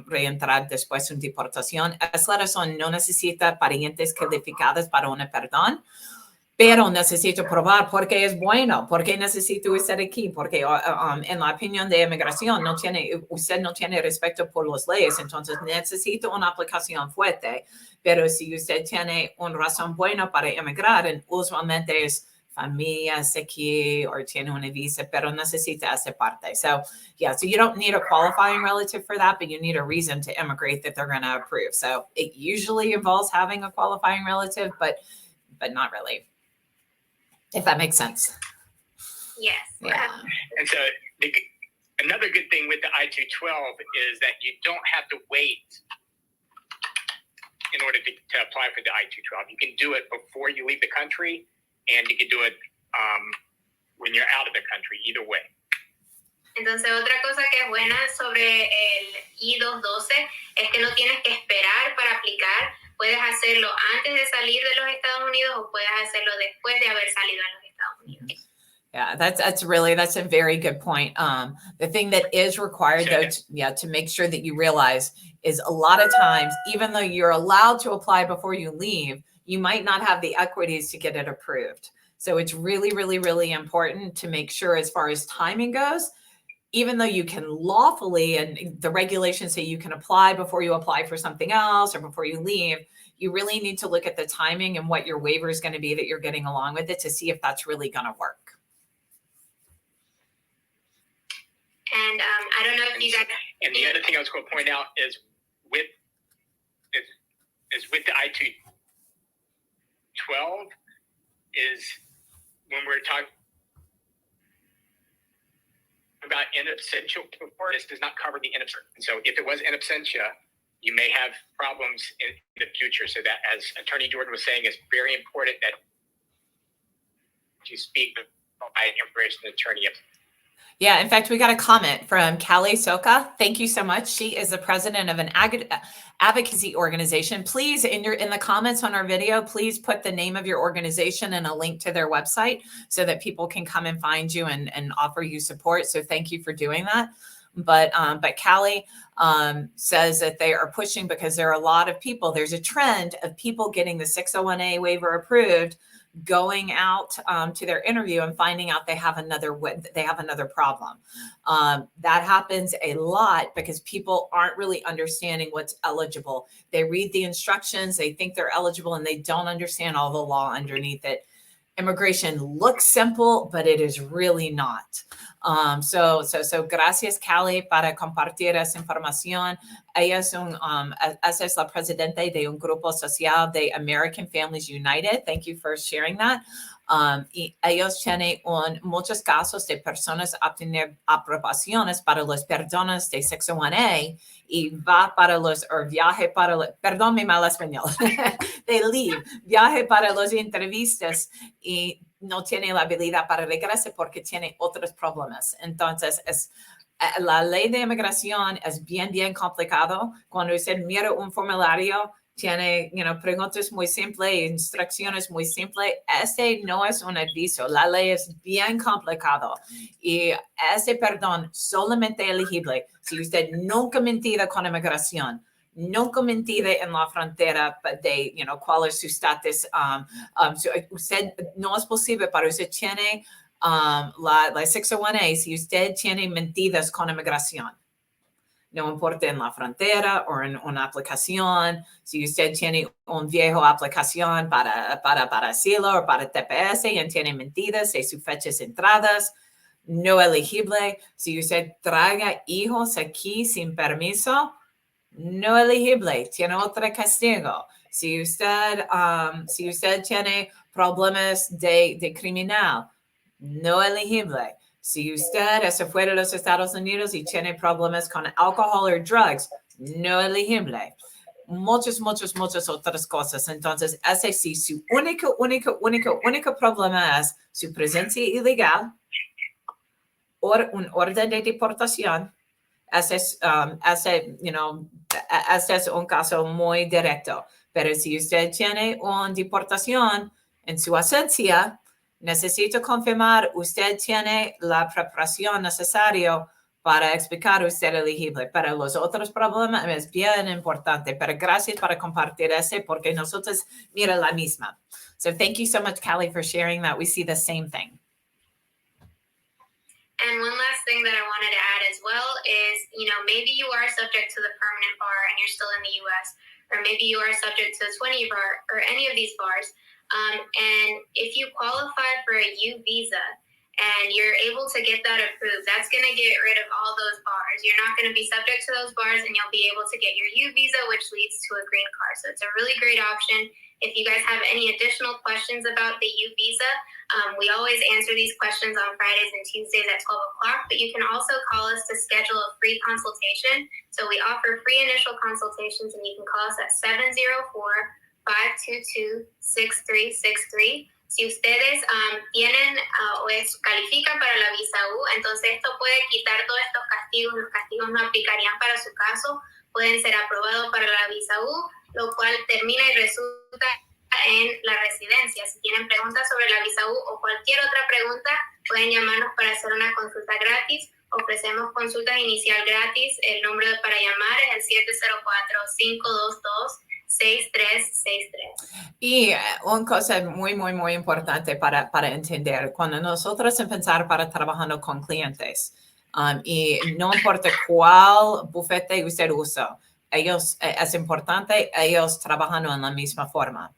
reentrar después de una deportación. Es la razón, no necesita parientes calificados para una perdón, pero necesito probar porque es bueno, porque necesito estar aquí, porque en la opinión de inmigración usted no tiene respeto por las leyes, entonces necesito una aplicación fuerte, pero si usted tiene una razón buena para emigrar, usualmente es familia aquí o tiene una visa, pero necesita esa parte. So you don't need a qualifying relative for that, but you need a reason to immigrate that they're going to approve. So it usually involves having a qualifying relative, but not really. If that makes sense. Yes. Yeah. And so another good thing with the I-212 is that you don't have to wait in order to apply for the I-212. You can do it before you leave the country, and you can do it when you're out of the country, either way. Entonces, otra cosa que es buena sobre el I-212 es que no tienes que esperar para aplicar. Puedes hacerlo antes de salir de los Estados Unidos o puedes hacerlo después de haber salido de los Estados Unidos. Yeah, that's a very good point. The thing that is required though, to make sure that you realize is a lot of times, even though you're allowed to apply before you leave, you might not have the equities to get it approved. So it's really, really, really important to make sure as far as timing goes, even though you can lawfully, and the regulations say you can apply before you apply for something else or before you leave, you really need to look at the timing and what your waiver is going to be that you're getting along with it to see if that's really going to work. And I don't know if you guys... And the other thing I was going to point out is with the I-212 is when we're talking about in absentia before, this does not cover the in absentia. So if it was in absentia, you may have problems in the future. So that, as Attorney Jordan was saying, is very important that you speak with an immigration attorney. Yeah, in fact, we got a comment from Callie Soka. Thank you so much. She is the president of an advocacy organization. Please, in the comments on our video, please put the name of your organization and a link to their website so that people can come and find you and offer you support. So thank you for doing that. But Callie says that they are pushing because there are a lot of people. There's a trend of people getting the 601A waiver approved, going out to their interview and finding out they have another problem. That happens a lot because people aren't really understanding what's eligible. They read the instructions, they think they're eligible, and they don't understand all the law underneath it. Immigration looks simple, but it is really not. So gracias, Callie, para compartir esa información. Ella es la presidenta de un grupo social de American Families United. Thank you for sharing that. Y ellos tienen muchos casos de personas obtener aprobaciones para los perdones de 601A y va para viaje para perdón mi mal español, de leave, viaje para las entrevistas y no tiene la habilidad para regresar porque tiene otros problemas. Entonces, la ley de inmigración es bien complicado. Cuando usted mira un formulario, tiene preguntas muy simples, instrucciones muy simples. Este no es un aviso. La ley es bien complicado. Y ese perdón solamente elegible si usted nunca mentido con inmigración, nunca mentido en la frontera de, cuál es su estatus. Usted no es posible para usted tiene La 601A, si usted tiene mentiras con inmigración, no importa en la frontera o en una aplicación, si usted tiene un viejo aplicación para asilo o para TPS y tiene mentiras de sus fechas entradas, no elegible. Si usted trae hijos aquí sin permiso, no elegible, tiene otro castigo. Si usted tiene problemas de criminal, no elegible. Si usted es fuera de los Estados Unidos y tiene problemas con alcohol o drugs, no elegible. Muchas otras cosas. Entonces, ese sí, su único problema es su presencia ilegal o un orden de deportación. Ese es un caso muy directo. Pero si usted tiene una deportación en su ausencia, necesito confirmar usted tiene la preparación necesaria para explicar usted elegible. Pero los otros problemas es bien importante. Pero gracias por compartir ese porque nosotros mira la misma. So thank you so much, Callie, for sharing that. We see the same thing. And one last thing that I wanted to add as well is, maybe you are subject to the permanent bar and you're still in the U.S., or maybe you are subject to the 20 bar or any of these bars. And if you qualify for a U visa and you're able to get that approved, that's going to get rid of all those bars. You're not going to be subject to those bars and you'll be able to get your U visa, which leads to a green card. So it's a really great option. If you guys have any additional questions about the U visa, we always answer these questions on Fridays and Tuesdays at 12 o'clock, but you can also call us to schedule a free consultation. So we offer free initial consultations, and you can call us at 704-522-6363. Si ustedes tienen o califican para la visa U, entonces esto puede quitar todos estos castigos. Los castigos no aplicarían para su caso, pueden ser aprobados para la visa U, lo cual termina y resulta en la residencia. Si tienen preguntas sobre la visa U o cualquier otra pregunta, pueden llamarnos para hacer una consulta gratis. Ofrecemos consultas inicial gratis. El número para llamar es el 704-522-6363. Y una cosa muy importante para entender, cuando nosotros empezamos para trabajando con clientes, y no importa cuál bufete usted usa, es importante, ellos trabajan en la misma forma.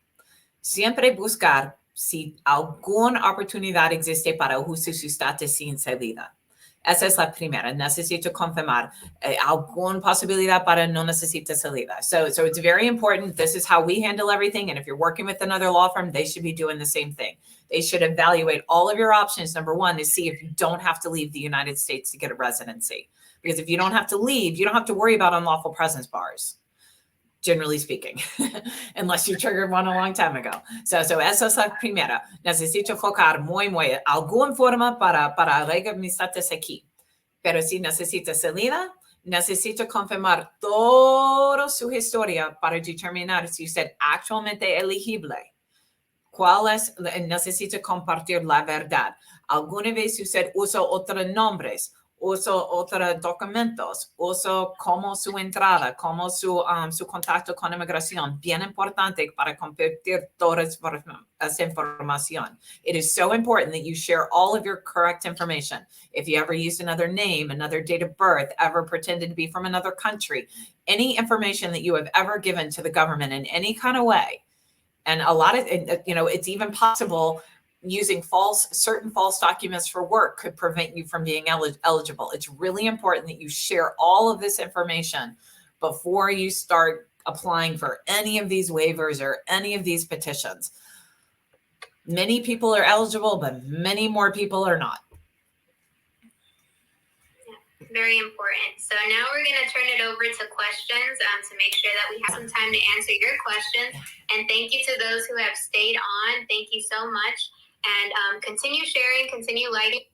Siempre buscar si alguna oportunidad existe para ajustar su estatus sin salida. Esa es la primera. Necesito confirmar alguna posibilidad para no necesitar salida. So it's very important. This is how we handle everything. And if you're working with another law firm, they should be doing the same thing. They should evaluate all of your options. Number one, to see if you don't have to leave the United States to get a residency. Because if you don't have to leave, you don't have to worry about unlawful presence bars, generally speaking, unless you triggered one a long time ago. So esa es la primera. Necesito focar muy, alguna forma para arreglar mi estatus aquí. Pero si necesita salida, necesito confirmar toda su historia para determinar si usted actualmente es elegible. Necesito compartir la verdad. ¿Alguna vez usted usa otros nombres? Uso otros documentos, uso como su entrada, como su contacto con inmigración. Bien importante para compartir toda esa información. It is so important that you share all of your correct information. If you ever used another name, another date of birth, ever pretended to be from another country, any information that you have ever given to the government in any kind of way, and a lot of, it's even possible using certain false documents for work could prevent you from being eligible. It's really important that you share all of this information before you start applying for any of these waivers or any of these petitions. Many people are eligible, but many more people are not. Very important. So now we're going to turn it over to questions to make sure that we have some time to answer your questions. And thank you to those who have stayed on. Thank you so much. And continue sharing, continue liking.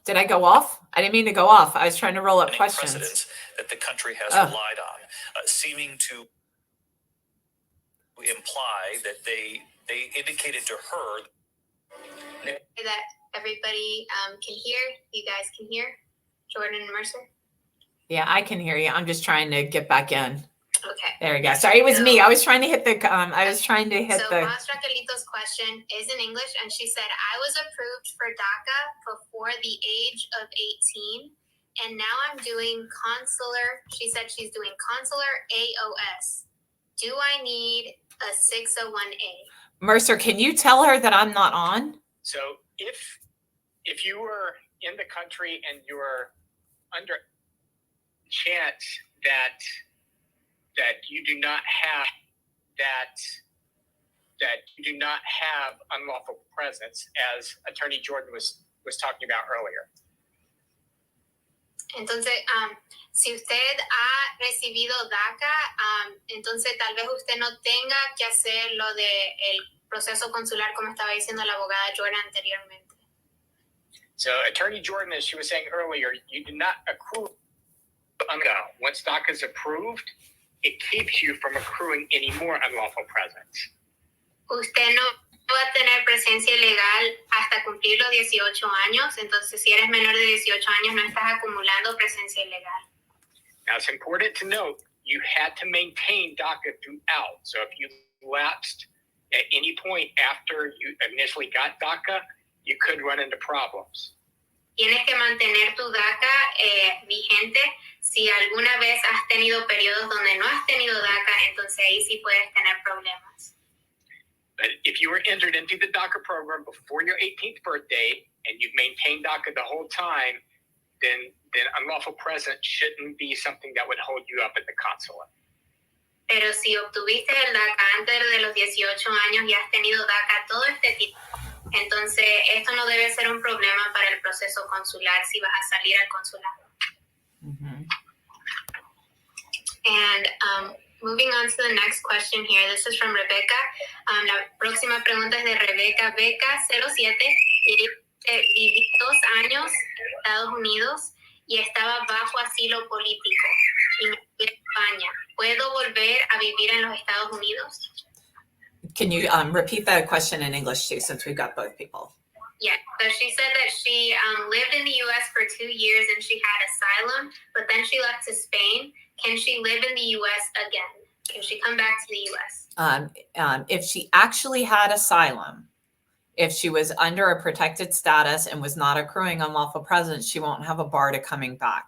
Did I go off? I didn't mean to go off. I was trying to roll up questions. Precedents that the country has relied on, seeming to imply that they indicated to her that everybody can hear. You guys can hear Jordan and Mercer? Yeah, I can hear you. I'm just trying to get back in. Okay. There we go. Sorry, it was me. I was trying to hit the. So Mas Raquelito's question is in English, and she said, "I was approved for DACA before the age of 18, and now I'm doing consular." She said she's doing consular AOS. Do I need a 601A? Mercer, can you tell her that I'm not on? So if you were in the country and you're under chance that you do not have that you do not have unlawful presence, as Attorney Jordan was talking about earlier. Entonces, si usted ha recibido DACA, entonces tal vez usted no tenga que hacer lo de el proceso consular, como estaba diciendo la abogada Jordan anteriormente. So Attorney Jordan, as she was saying earlier, you do not accrue DACA. Once DACA is approved, it keeps you from accruing any more unlawful presence. Usted no va a tener presencia ilegal hasta cumplir los 18 años, entonces si eres menor de 18 años no estás acumulando presencia ilegal. Now it's important to note, you had to maintain DACA throughout. So if you lapsed at any point after you initially got DACA, you could run into problems. Tienes que mantener tu DACA vigente. Si alguna vez has tenido periodos donde no has tenido DACA, entonces ahí sí puedes tener problemas. But if you were entered into the DACA program before your 18th birthday and you've maintained DACA the whole time, then unlawful presence shouldn't be something that would hold you up at the consulate. Pero si obtuviste el DACA antes de los 18 años y has tenido DACA todo este tiempo, entonces esto no debe ser un problema para el proceso consular si vas a salir al consulado. Mm-hmm. And moving on to the next question here. This is from Rebecca. La próxima pregunta es de Rebecca Beca 07. Viví 2 años en Estados Unidos y estaba bajo asilo político y me fui a España. ¿Puedo volver a vivir en los Estados Unidos? Can you repeat that question in English too, since we've got both people? Yeah, so she said that she lived in the U.S. for 2 years and she had asylum, but then she left to Spain. Can she live in the U.S. again? Can she come back to the U.S.? If she actually had asylum, if she was under a protected status and was not accruing unlawful presence, she won't have a bar to coming back.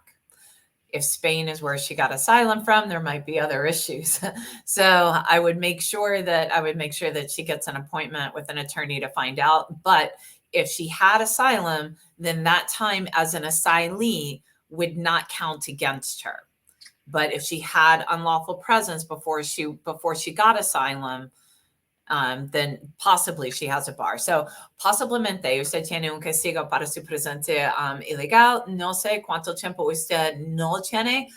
If Spain is where she got asylum from, there might be other issues. So I would make sure that she gets an appointment with an attorney to find out. But if she had asylum, then that time as an asylee would not count against her. But if she had unlawful presence before she got asylum, then possibly she has a bar. So, posiblemente usted tiene un castigo para su presencia ilegal. No sé cuánto tiempo usted no tiene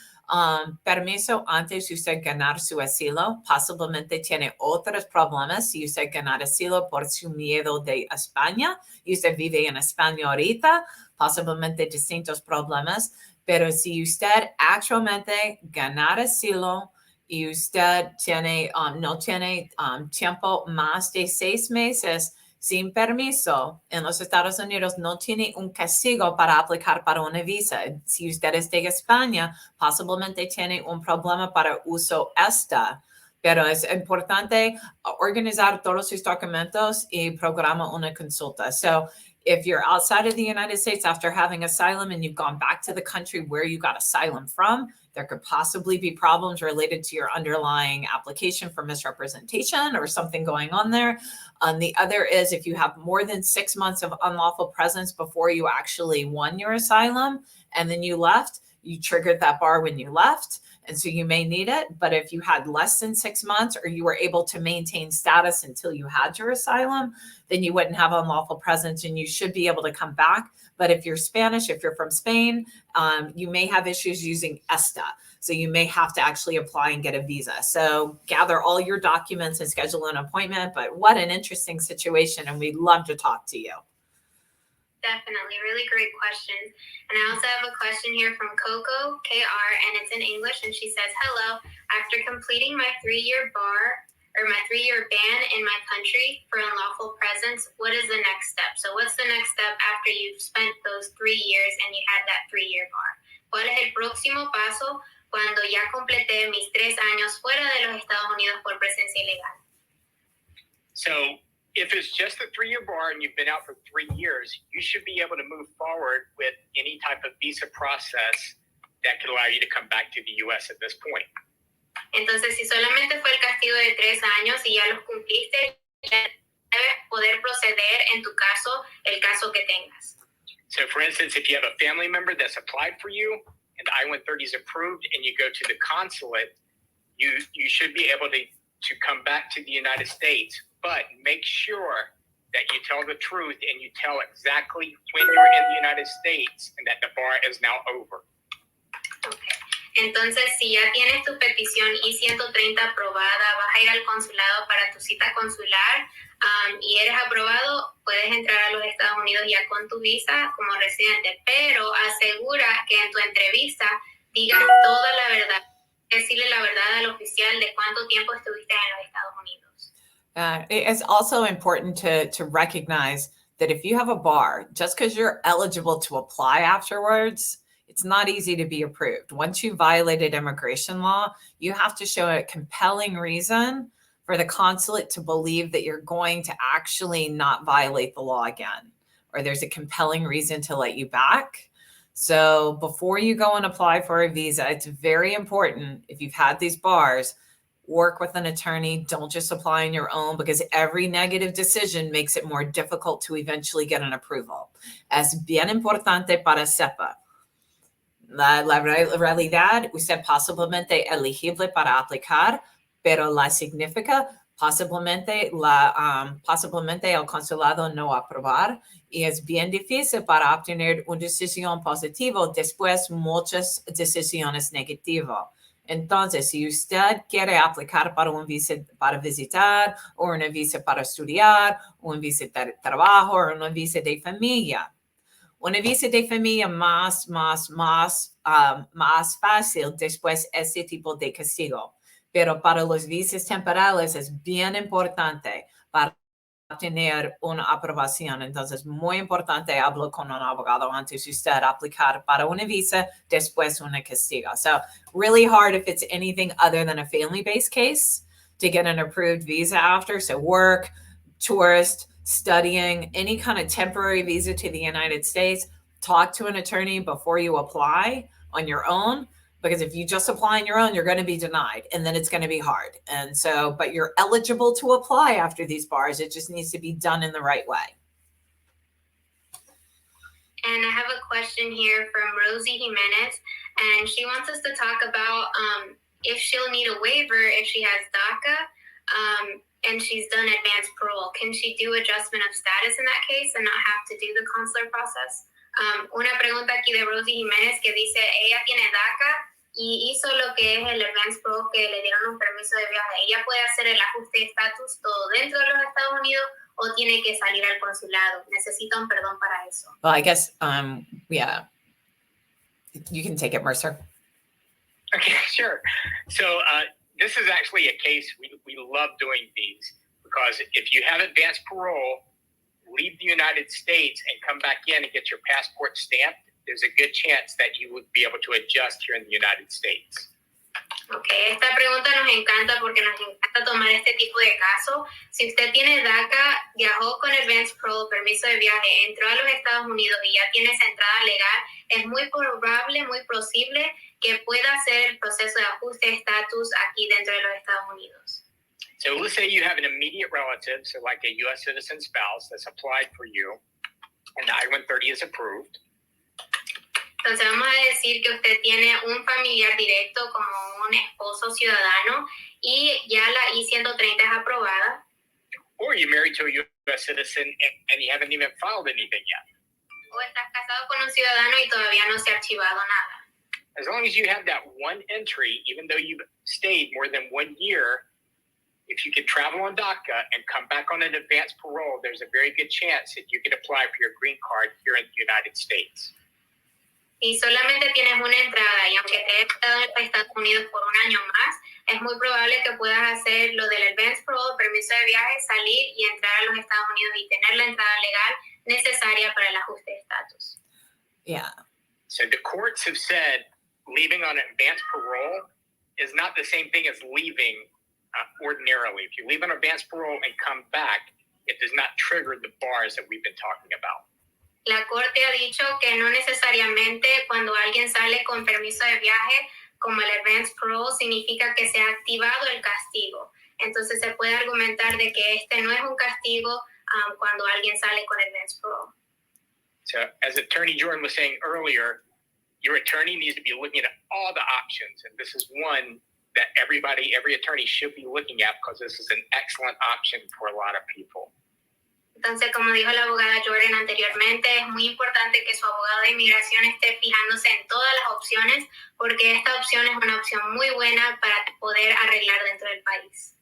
permiso antes de usted ganar su asilo. Posiblemente tiene otros problemas si usted ganar asilo por su miedo de España y usted vive en España ahorita. Posiblemente distintos problemas. Pero si usted actualmente ganar asilo y usted no tiene tiempo más de 6 meses sin permiso en los Estados Unidos, no tiene un castigo para aplicar para una visa. Si usted es de España, posiblemente tiene un problema para uso esta. Pero es importante organizar todos sus documentos y programa una consulta. So if you're outside of the United States after having asylum and you've gone back to the country where you got asylum from, there could possibly be problems related to your underlying application for misrepresentation or something going on there. The other is if you have more than 6 months of unlawful presence before you actually won your asylum and then you left, you triggered that bar when you left. And so you may need it. But if you had less than 6 months or you were able to maintain status until you had your asylum, then you wouldn't have unlawful presence and you should be able to come back. But if you're Spanish, if you're from Spain, you may have issues using ESTA. So you may have to actually apply and get a visa. So gather all your documents and schedule an appointment. But what an interesting situation. And we'd love to talk to you. Definitely. Really great questions. And I also have a question here from Coco, KR, and it's in English. And she says, hello, after completing my 3-year bar or my 3-year ban in my country for unlawful presence, what is the next step? So what's the next step after you've spent those 3 years and you had that 3-year bar? ¿Cuál es el próximo paso cuando ya completé mis 3 años fuera de los Estados Unidos por presencia ilegal. So if it's just a 3-year bar and you've been out for 3 years, you should be able to move forward with any type of visa process that could allow you to come back to the U.S. at this point. Entonces, si solamente fue el castigo de 3 años y ya los cumpliste, ya debes poder proceder en tu caso, el caso que tengas. So for instance, if you have a family member that's applied for you and the I-130 is approved and you go to the consulate, you should be able to come back to the United States, but make sure that you tell the truth and you tell exactly when you're in the United States and that the bar is now over. Okay. Entonces, si ya tienes tu petición I-130 aprobada, vas a ir al consulado para tu cita consular y eres aprobado, puedes entrar a los Estados Unidos ya con tu visa como residente, pero asegura que en tu entrevista digas toda la verdad, decirle la verdad al oficial de cuánto tiempo estuviste en los Estados Unidos. It's also important to recognize that if you have a bar, just because you're eligible to apply afterwards, it's not easy to be approved. Once you violated immigration law, you have to show a compelling reason for the consulate to believe that you're going to actually not violate the law again, or there's a compelling reason to let you back. So before you go and apply for a visa, it's very important, if you've had these bars, work with an attorney. Don't just apply on your own, because every negative decision makes it more difficult to eventually get an approval. Es bien importante para sepa. La realidad, usted posiblemente elegible para aplicar, pero la significa posiblemente el consulado no aprobar, y es bien difícil para obtener una decisión positiva después muchas decisiones negativas. Entonces, si usted quiere aplicar para un visa para visitar, o una visa para estudiar, un visa de trabajo, o una visa de familia, una visa de familia más fácil después ese tipo de castigo. Pero para los visas temporales es bien importante para obtener una aprobación. Entonces, muy importante, hablo con un abogado antes de usted aplicar para una visa, después una castigo. So, really hard if it's anything other than a family-based case to get an approved visa after. So, work, tourist, studying, any kind of temporary visa to the United States, talk to an attorney before you apply on your own, because if you just apply on your own, you're going to be denied, and then it's going to be hard. And so, but you're eligible to apply after these bars. It just needs to be done in the right way. And I have a question here from Rosie Jimenez, and she wants us to talk about if she'll need a waiver if she has DACA and she's done advanced parole. Can she do adjustment of status in that case and not have to do the consular process? Una pregunta aquí de Rosie Jimenez que dice, ella tiene DACA y hizo lo que es el advanced parole, que le dieron un permiso de viaje. ¿Ella puede hacer el ajuste de estatus todo dentro de los Estados Unidos o tiene que salir al consulado? Necesita un perdón para eso. Well, I guess, yeah. You can take it, Mercer. Okay, sure. So this is actually a case we love doing these, because if you have advanced parole, leave the United States and come back in and get your passport stamped, there's a good chance that you would be able to adjust here in the United States. Okay, esta pregunta nos encanta porque nos encanta tomar este tipo de caso. Si usted tiene DACA, viajó con advanced parole, permiso de viaje, entró a los Estados Unidos y ya tiene esa entrada legal, es muy probable, muy posible que pueda hacer el proceso de ajuste de estatus aquí dentro de los Estados Unidos. So let's say you have an immediate relative, so like a U.S. citizen spouse that's applied for you, and the I-130 is approved. Entonces vamos a decir que usted tiene un familiar directo como un esposo ciudadano y ya la I-130 es aprobada. Or you're married to a U.S. citizen and you haven't even filed anything yet. O estás casado con un ciudadano y todavía no se ha archivado nada. As long as you have that one entry, even though you've stayed more than 1 year, if you could travel on DACA and come back on an advanced parole, there's a very good chance that you could apply for your green card here in the United States. Si solamente tienes una entrada y aunque te hayas quedado en los Estados Unidos por un año más, es muy probable que puedas hacer lo del advanced parole, permiso de viaje, salir y entrar a los Estados Unidos y tener la entrada legal necesaria para el ajuste de estatus. Yeah. So the courts have said leaving on advance parole is not the same thing as leaving ordinarily. If you leave on advance parole and come back, it does not trigger the bars that we've been talking about. La Corte ha dicho que no necesariamente cuando alguien sale con permiso de viaje, como el advance parole, significa que se ha activado el castigo. Entonces se puede argumentar de que este no es un castigo cuando alguien sale con advance parole. So, as Attorney Jordan was saying earlier, your attorney needs to be looking at all the options, and this is one that every attorney should be looking at because this is an excellent option for a lot of people. Entonces, como dijo la abogada Jordan anteriormente, es muy importante que su abogado de inmigración esté fijándose en todas las opciones, porque esta opción es una opción muy buena para poder arreglar dentro del país.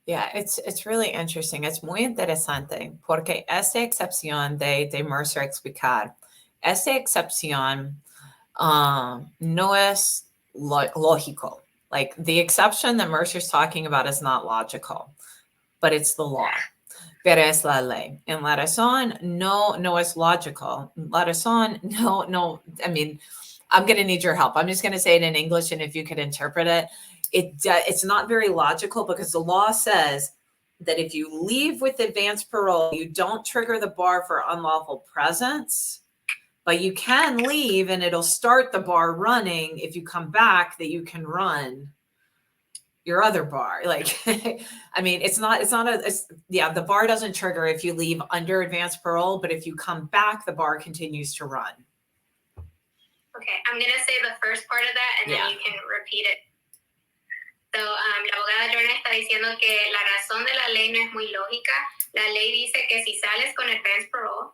Yeah, it's really interesting. Es muy interesante porque esta excepción de Mercer explicar, esta excepción no es lógico. Like the exception that Mercer's talking about is not logical, but it's the law. Pero es la ley. And la razón no es logical. La razón no. I mean, I'm going to need your help. I'm just going to say it in English, and if you could interpret it. It's not very logical because the law says that if you leave with advance parole, you don't trigger the bar for unlawful presence, but you can leave and it'll start the bar running if you come back that you can run your other bar. Like, I mean, the bar doesn't trigger if you leave under advance parole, but if you come back, the bar continues to run. Okay, I'm going to say the first part of that and then you can repeat it. So, la abogada Jordan está diciendo que la razón de la ley no es muy lógica. La ley dice que si sales con advance parole,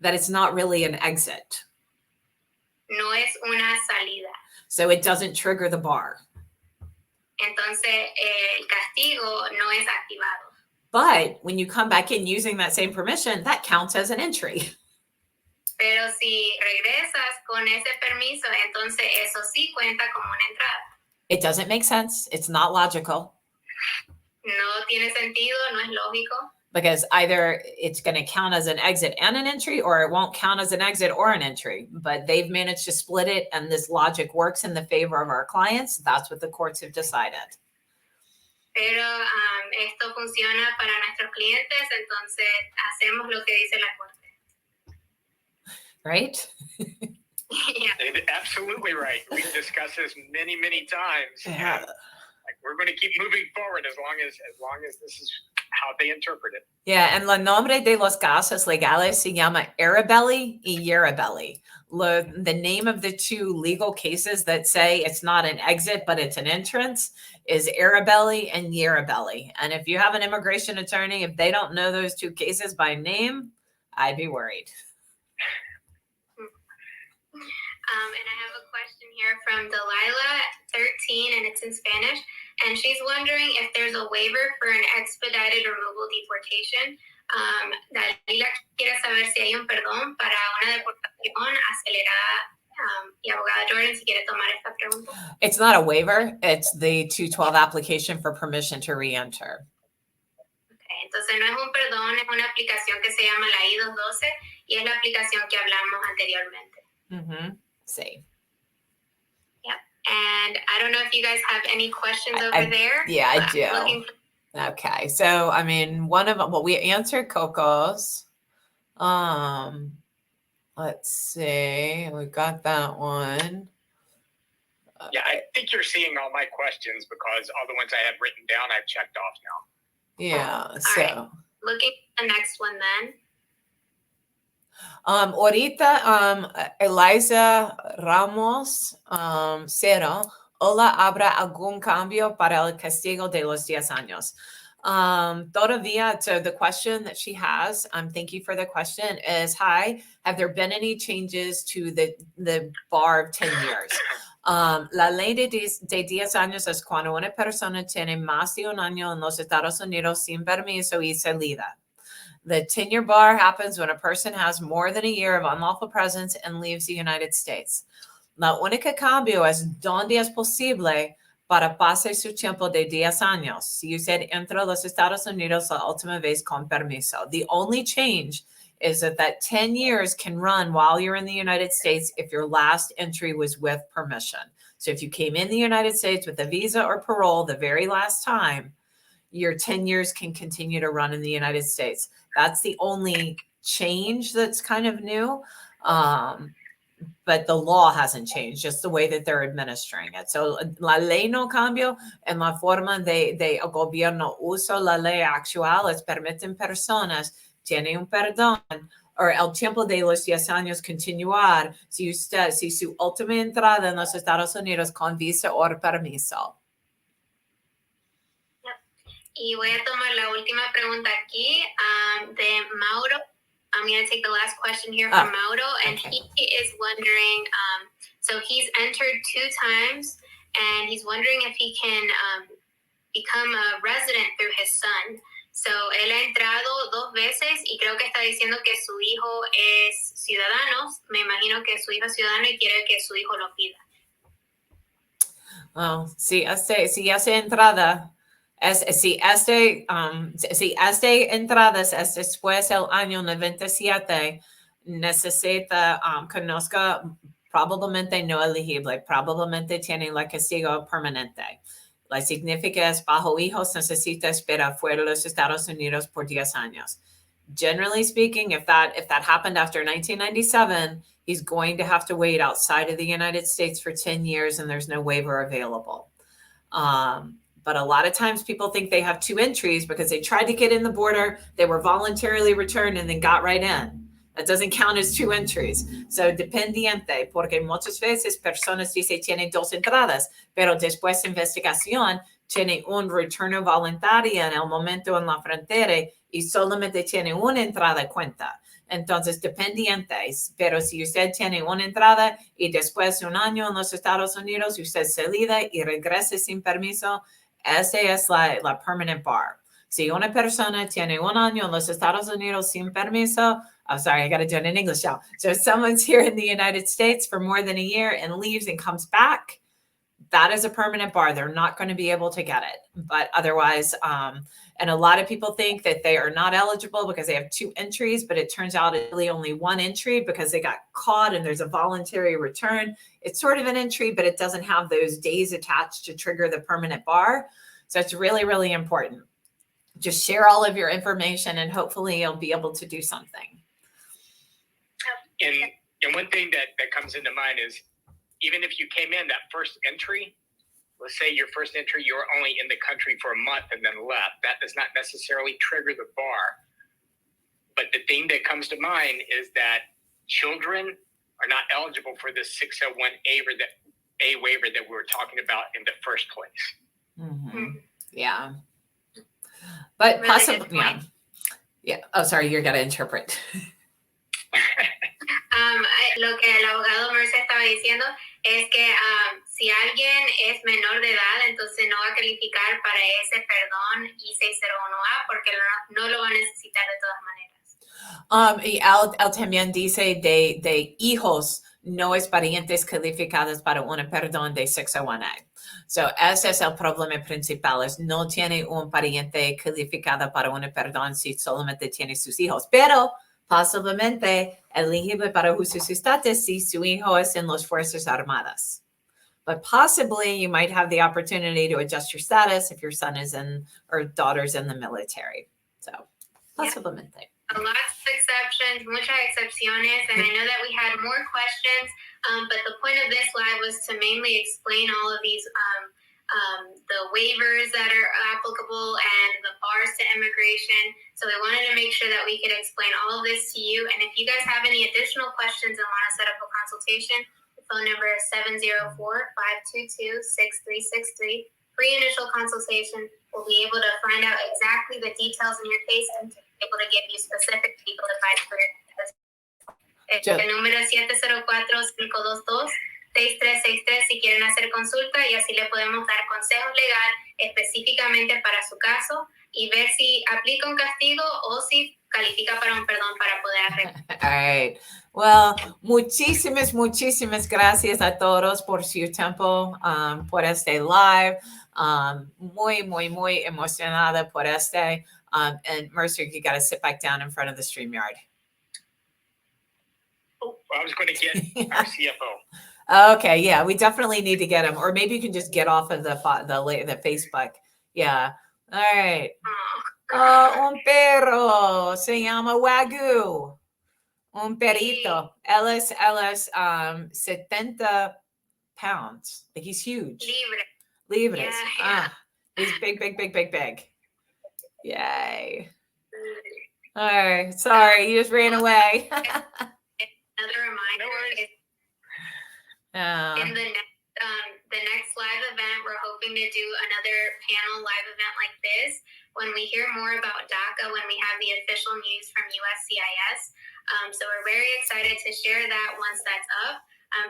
that it's not really an exit. No es una salida. So it doesn't trigger the bar. Entonces, el castigo no es activado. But when you come back in using that same permission, that counts as an entry. Pero si regresas con ese permiso, entonces eso sí cuenta como una entrada. It doesn't make sense. It's not logical. No tiene sentido, no es lógico. Because either it's going to count as an exit and an entry, or it won't count as an exit or an entry. But they've managed to split it, and this logic works in the favor of our clients. That's what the courts have decided. Pero esto funciona para nuestros clientes, entonces hacemos lo que dice la corte. Right? Yeah. Absolutely right. We've discussed this many, many times. Yeah. Like, we're going to keep moving forward as long as this is how they interpret it. Yeah, and el nombre de los casos legales se llama Arabelli y Yarabelli. The name of the two legal cases that say it's not an exit, but it's an entrance is Arabelli and Yarabelli. And if you have an immigration attorney, if they don't know those two cases by name, I'd be worried. And I have a question here from Delilah, 13, and it's in Spanish. And she's wondering if there's a waiver for an expedited removal deportation. Delilah quiere saber si hay un perdón para una deportación acelerada. Y abogada Jordan, si quiere tomar esta pregunta. It's not a waiver. It's the 212 application for permission to re-enter. Okay, entonces no es un perdón, es una aplicación que se llama la I-212 y es la aplicación que hablamos anteriormente. Mm-hmm. See. Yep. And I don't know if you guys have any questions over there. Yeah, I do. Okay. So, I mean, one of them, well, we answered Coco's. Let's see. We got that one. Yeah, I think you're seeing all my questions because all the ones I had written down, I've checked off now. Yeah. All So. right. Looking at the next one then. Ahorita, Eliza Ramos, Cero, hola, ¿habrá algún cambio para el castigo de los 10 años? Todavía, so the question that she has, thank you for the question, is, hi, have there been any changes to the bar of 10 years? La ley de 10 años es cuando una persona tiene más de un año en los Estados Unidos sin permiso y salida. The 10-year bar happens when a person has more than a year of unlawful presence and leaves the United States. La única cambio es donde es posible para pasar su tiempo de 10 años. Si usted entra a los Estados Unidos la última vez con permiso. The only change is that 10 years can run while you're in the United States if your last entry was with permission. So if you came in the United States with a visa or parole the very last time, your 10 years can continue to run in the United States. That's the only change that's kind of new. But the law hasn't changed, just the way that they're administering it. So la ley no cambió en la forma de el gobierno usa la ley actual, les permiten personas, tienen un perdón, o el tiempo de los 10 años continuar si su última entrada en los Estados Unidos con visa o permiso. Y voy a tomar la última pregunta aquí de Mauro. I'm going to take the last question here from Mauro, and okay. He is wondering, so he's entered 2 times, and he's wondering if he can become a resident through his son. So, él ha entrado 2 veces, y creo que está diciendo que su hijo es ciudadano. Me imagino que su hijo es ciudadano y quiere que su hijo lo pida. Well, si hace entrada... Si esta entradas es después del año 97, necesita, conozca, probablemente no elegible, probablemente tiene la castigo permanente. La significa es bajo hijos, necesita esperar fuera de los Estados Unidos por 10 años. Generally speaking, if that happened after 1997, he's going to have to wait outside of the United States for 10 years and there's no waiver available. But a lot of times people think they have 2 entries because they tried to get in the border, they were voluntarily returned and then got right in. That doesn't count as 2 entries. So dependiente, porque muchas veces personas dicen tienen 2 entradas, pero después de investigación tiene un retorno voluntario en el momento en la frontera y solamente tiene una entrada cuenta. Entonces, dependientes, pero si usted tiene una entrada y después de un año en los Estados Unidos, usted salida y regresa sin permiso, esa es la permanent bar. Si una persona tiene un año en los Estados Unidos sin permiso, I'm sorry, I got to do it in English now. So if someone's here in the United States for more than a year and leaves and comes back, that is a permanent bar. They're not going to be able to get it. But otherwise, and a lot of people think that they are not eligible because they have 2 entries, but it turns out it's really only 1 entry because they got caught and there's a voluntary return. It's sort of an entry, but it doesn't have those days attached to trigger the permanent bar. So it's really, really important. Just share all of your information and hopefully you'll be able to do something. And one thing that comes into mind is, even if you came in that first entry, let's say your first entry, you were only in the country for a month and then left. That does not necessarily trigger the bar. But the thing that comes to mind is that children are not eligible for this 601A waiver that we were talking about in the first place. Mm-hmm. Yeah. But really possibly, yeah. Oh, sorry, you're going to interpret. Lo que el abogado Mercer estaba diciendo es que si alguien es menor de edad, entonces no va a calificar para ese perdón I-601A porque no lo va a necesitar de todas maneras. Y él también dice de hijos no es parientes calificados para un perdón de 601A. So, ese es el problema principal, es no tiene un pariente calificado para un perdón si solamente tiene sus hijos, pero posiblemente elegible para justos estatus si su hijo es en las Fuerzas Armadas. But possibly you might have the opportunity to adjust your status if your son is in or daughter's in the military. So, posiblemente. A lot of exceptions, muchas excepciones, and I know that we had more questions, but the point of this live was to mainly explain all of these, the waivers that are applicable and the bars to immigration. So we wanted to make sure that we could explain all of this to you. And if you guys have any additional questions and want to set up a consultation, the phone number is 704-522-6363. Free initial consultation. We'll be able to find out exactly the details in your case and to be able to give you specific legal advice for your case. El número es 704-522-6363 si quieren hacer consulta y así le podemos dar consejos legal específicamente para su caso y ver si aplica un castigo o si califica para un perdón para poder arreglar. All right. Well, muchísimas gracias a todos por su tiempo, por este live. Muy emocionada por este. And Mercer, you got to sit back down in front of the StreamYard. I was going to get our CFO. Okay, yeah, we definitely need to get him, or maybe you can just get off of the Facebook. Yeah. All right. Un perro se llama Wagyu. Un perrito. Ellis, 70 pounds. Like he's huge. Libres. Yeah. He's big. Yay. All right. Sorry, you just ran away. Another reminder is in the next live event, we're hoping to do another panel live event like this when we hear more about DACA, when we have the official news from USCIS. So we're very excited to share that once that's up.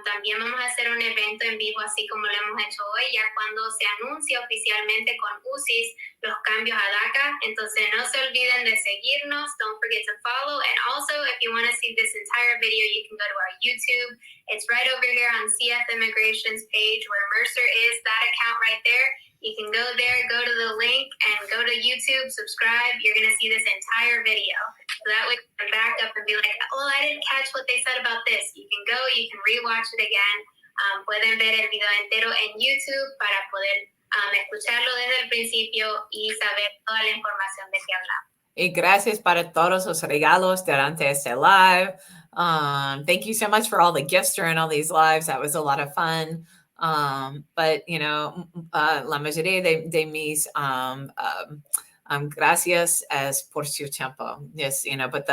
También vamos a hacer un evento en vivo, así como lo hemos hecho hoy, ya cuando se anuncie oficialmente con UCIS los cambios a DACA. Entonces no se olviden de seguirnos. Don't forget to follow. And also, if you want to see this entire video, you can go to our YouTube. It's right over here on CF Immigration's page where Mercer is, that account right there. You can go there, go to the link, and go to YouTube, subscribe. You're going to see this entire video. So that way you can back up and be like, oh, I didn't catch what they said about this. You can go, you can rewatch it again. Pueden ver el video entero en YouTube para poder escucharlo desde el principio y saber toda la información de que hablamos. Y gracias para todos los regalos durante este live. Thank you so much for all the gifts during all these lives. That was a lot of fun. But, you know, la mayoría de mis gracias es por su tiempo. Yes, you know, but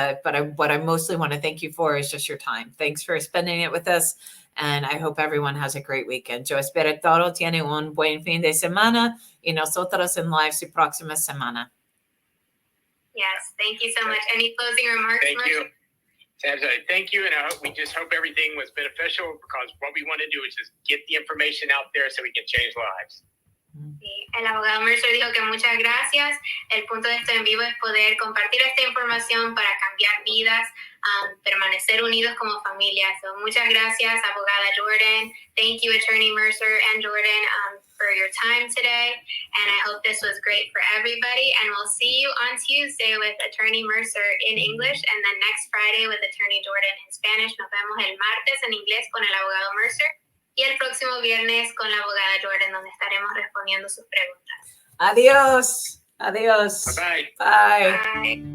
what I mostly want to thank you for is just your time. Thanks for spending it with us. And I hope everyone has a great weekend. Yo espero todo tiene un buen fin de semana y nosotros en live su próxima semana. Yes, thank you so much. Any closing remarks? Thank you. Thank you, and we just hope everything was beneficial because what we want to do is just get the information out there so we can change lives. Sí, el abogado Mercer dijo que muchas gracias. El punto de esto en vivo es poder compartir esta información para cambiar vidas, permanecer unidos como familia. So, muchas gracias, abogada Jordan. Thank you, Attorney Mercer and Jordan, for your time today. And I hope this was great for everybody. And we'll see you on Tuesday with Attorney Mercer in English, and then next Friday with Attorney Jordan in Spanish. Nos vemos el martes en inglés con el abogado Mercer. Y el próximo viernes con la abogada Jordan, donde estaremos respondiendo sus preguntas. Adiós. Bye-bye. Bye. Bye.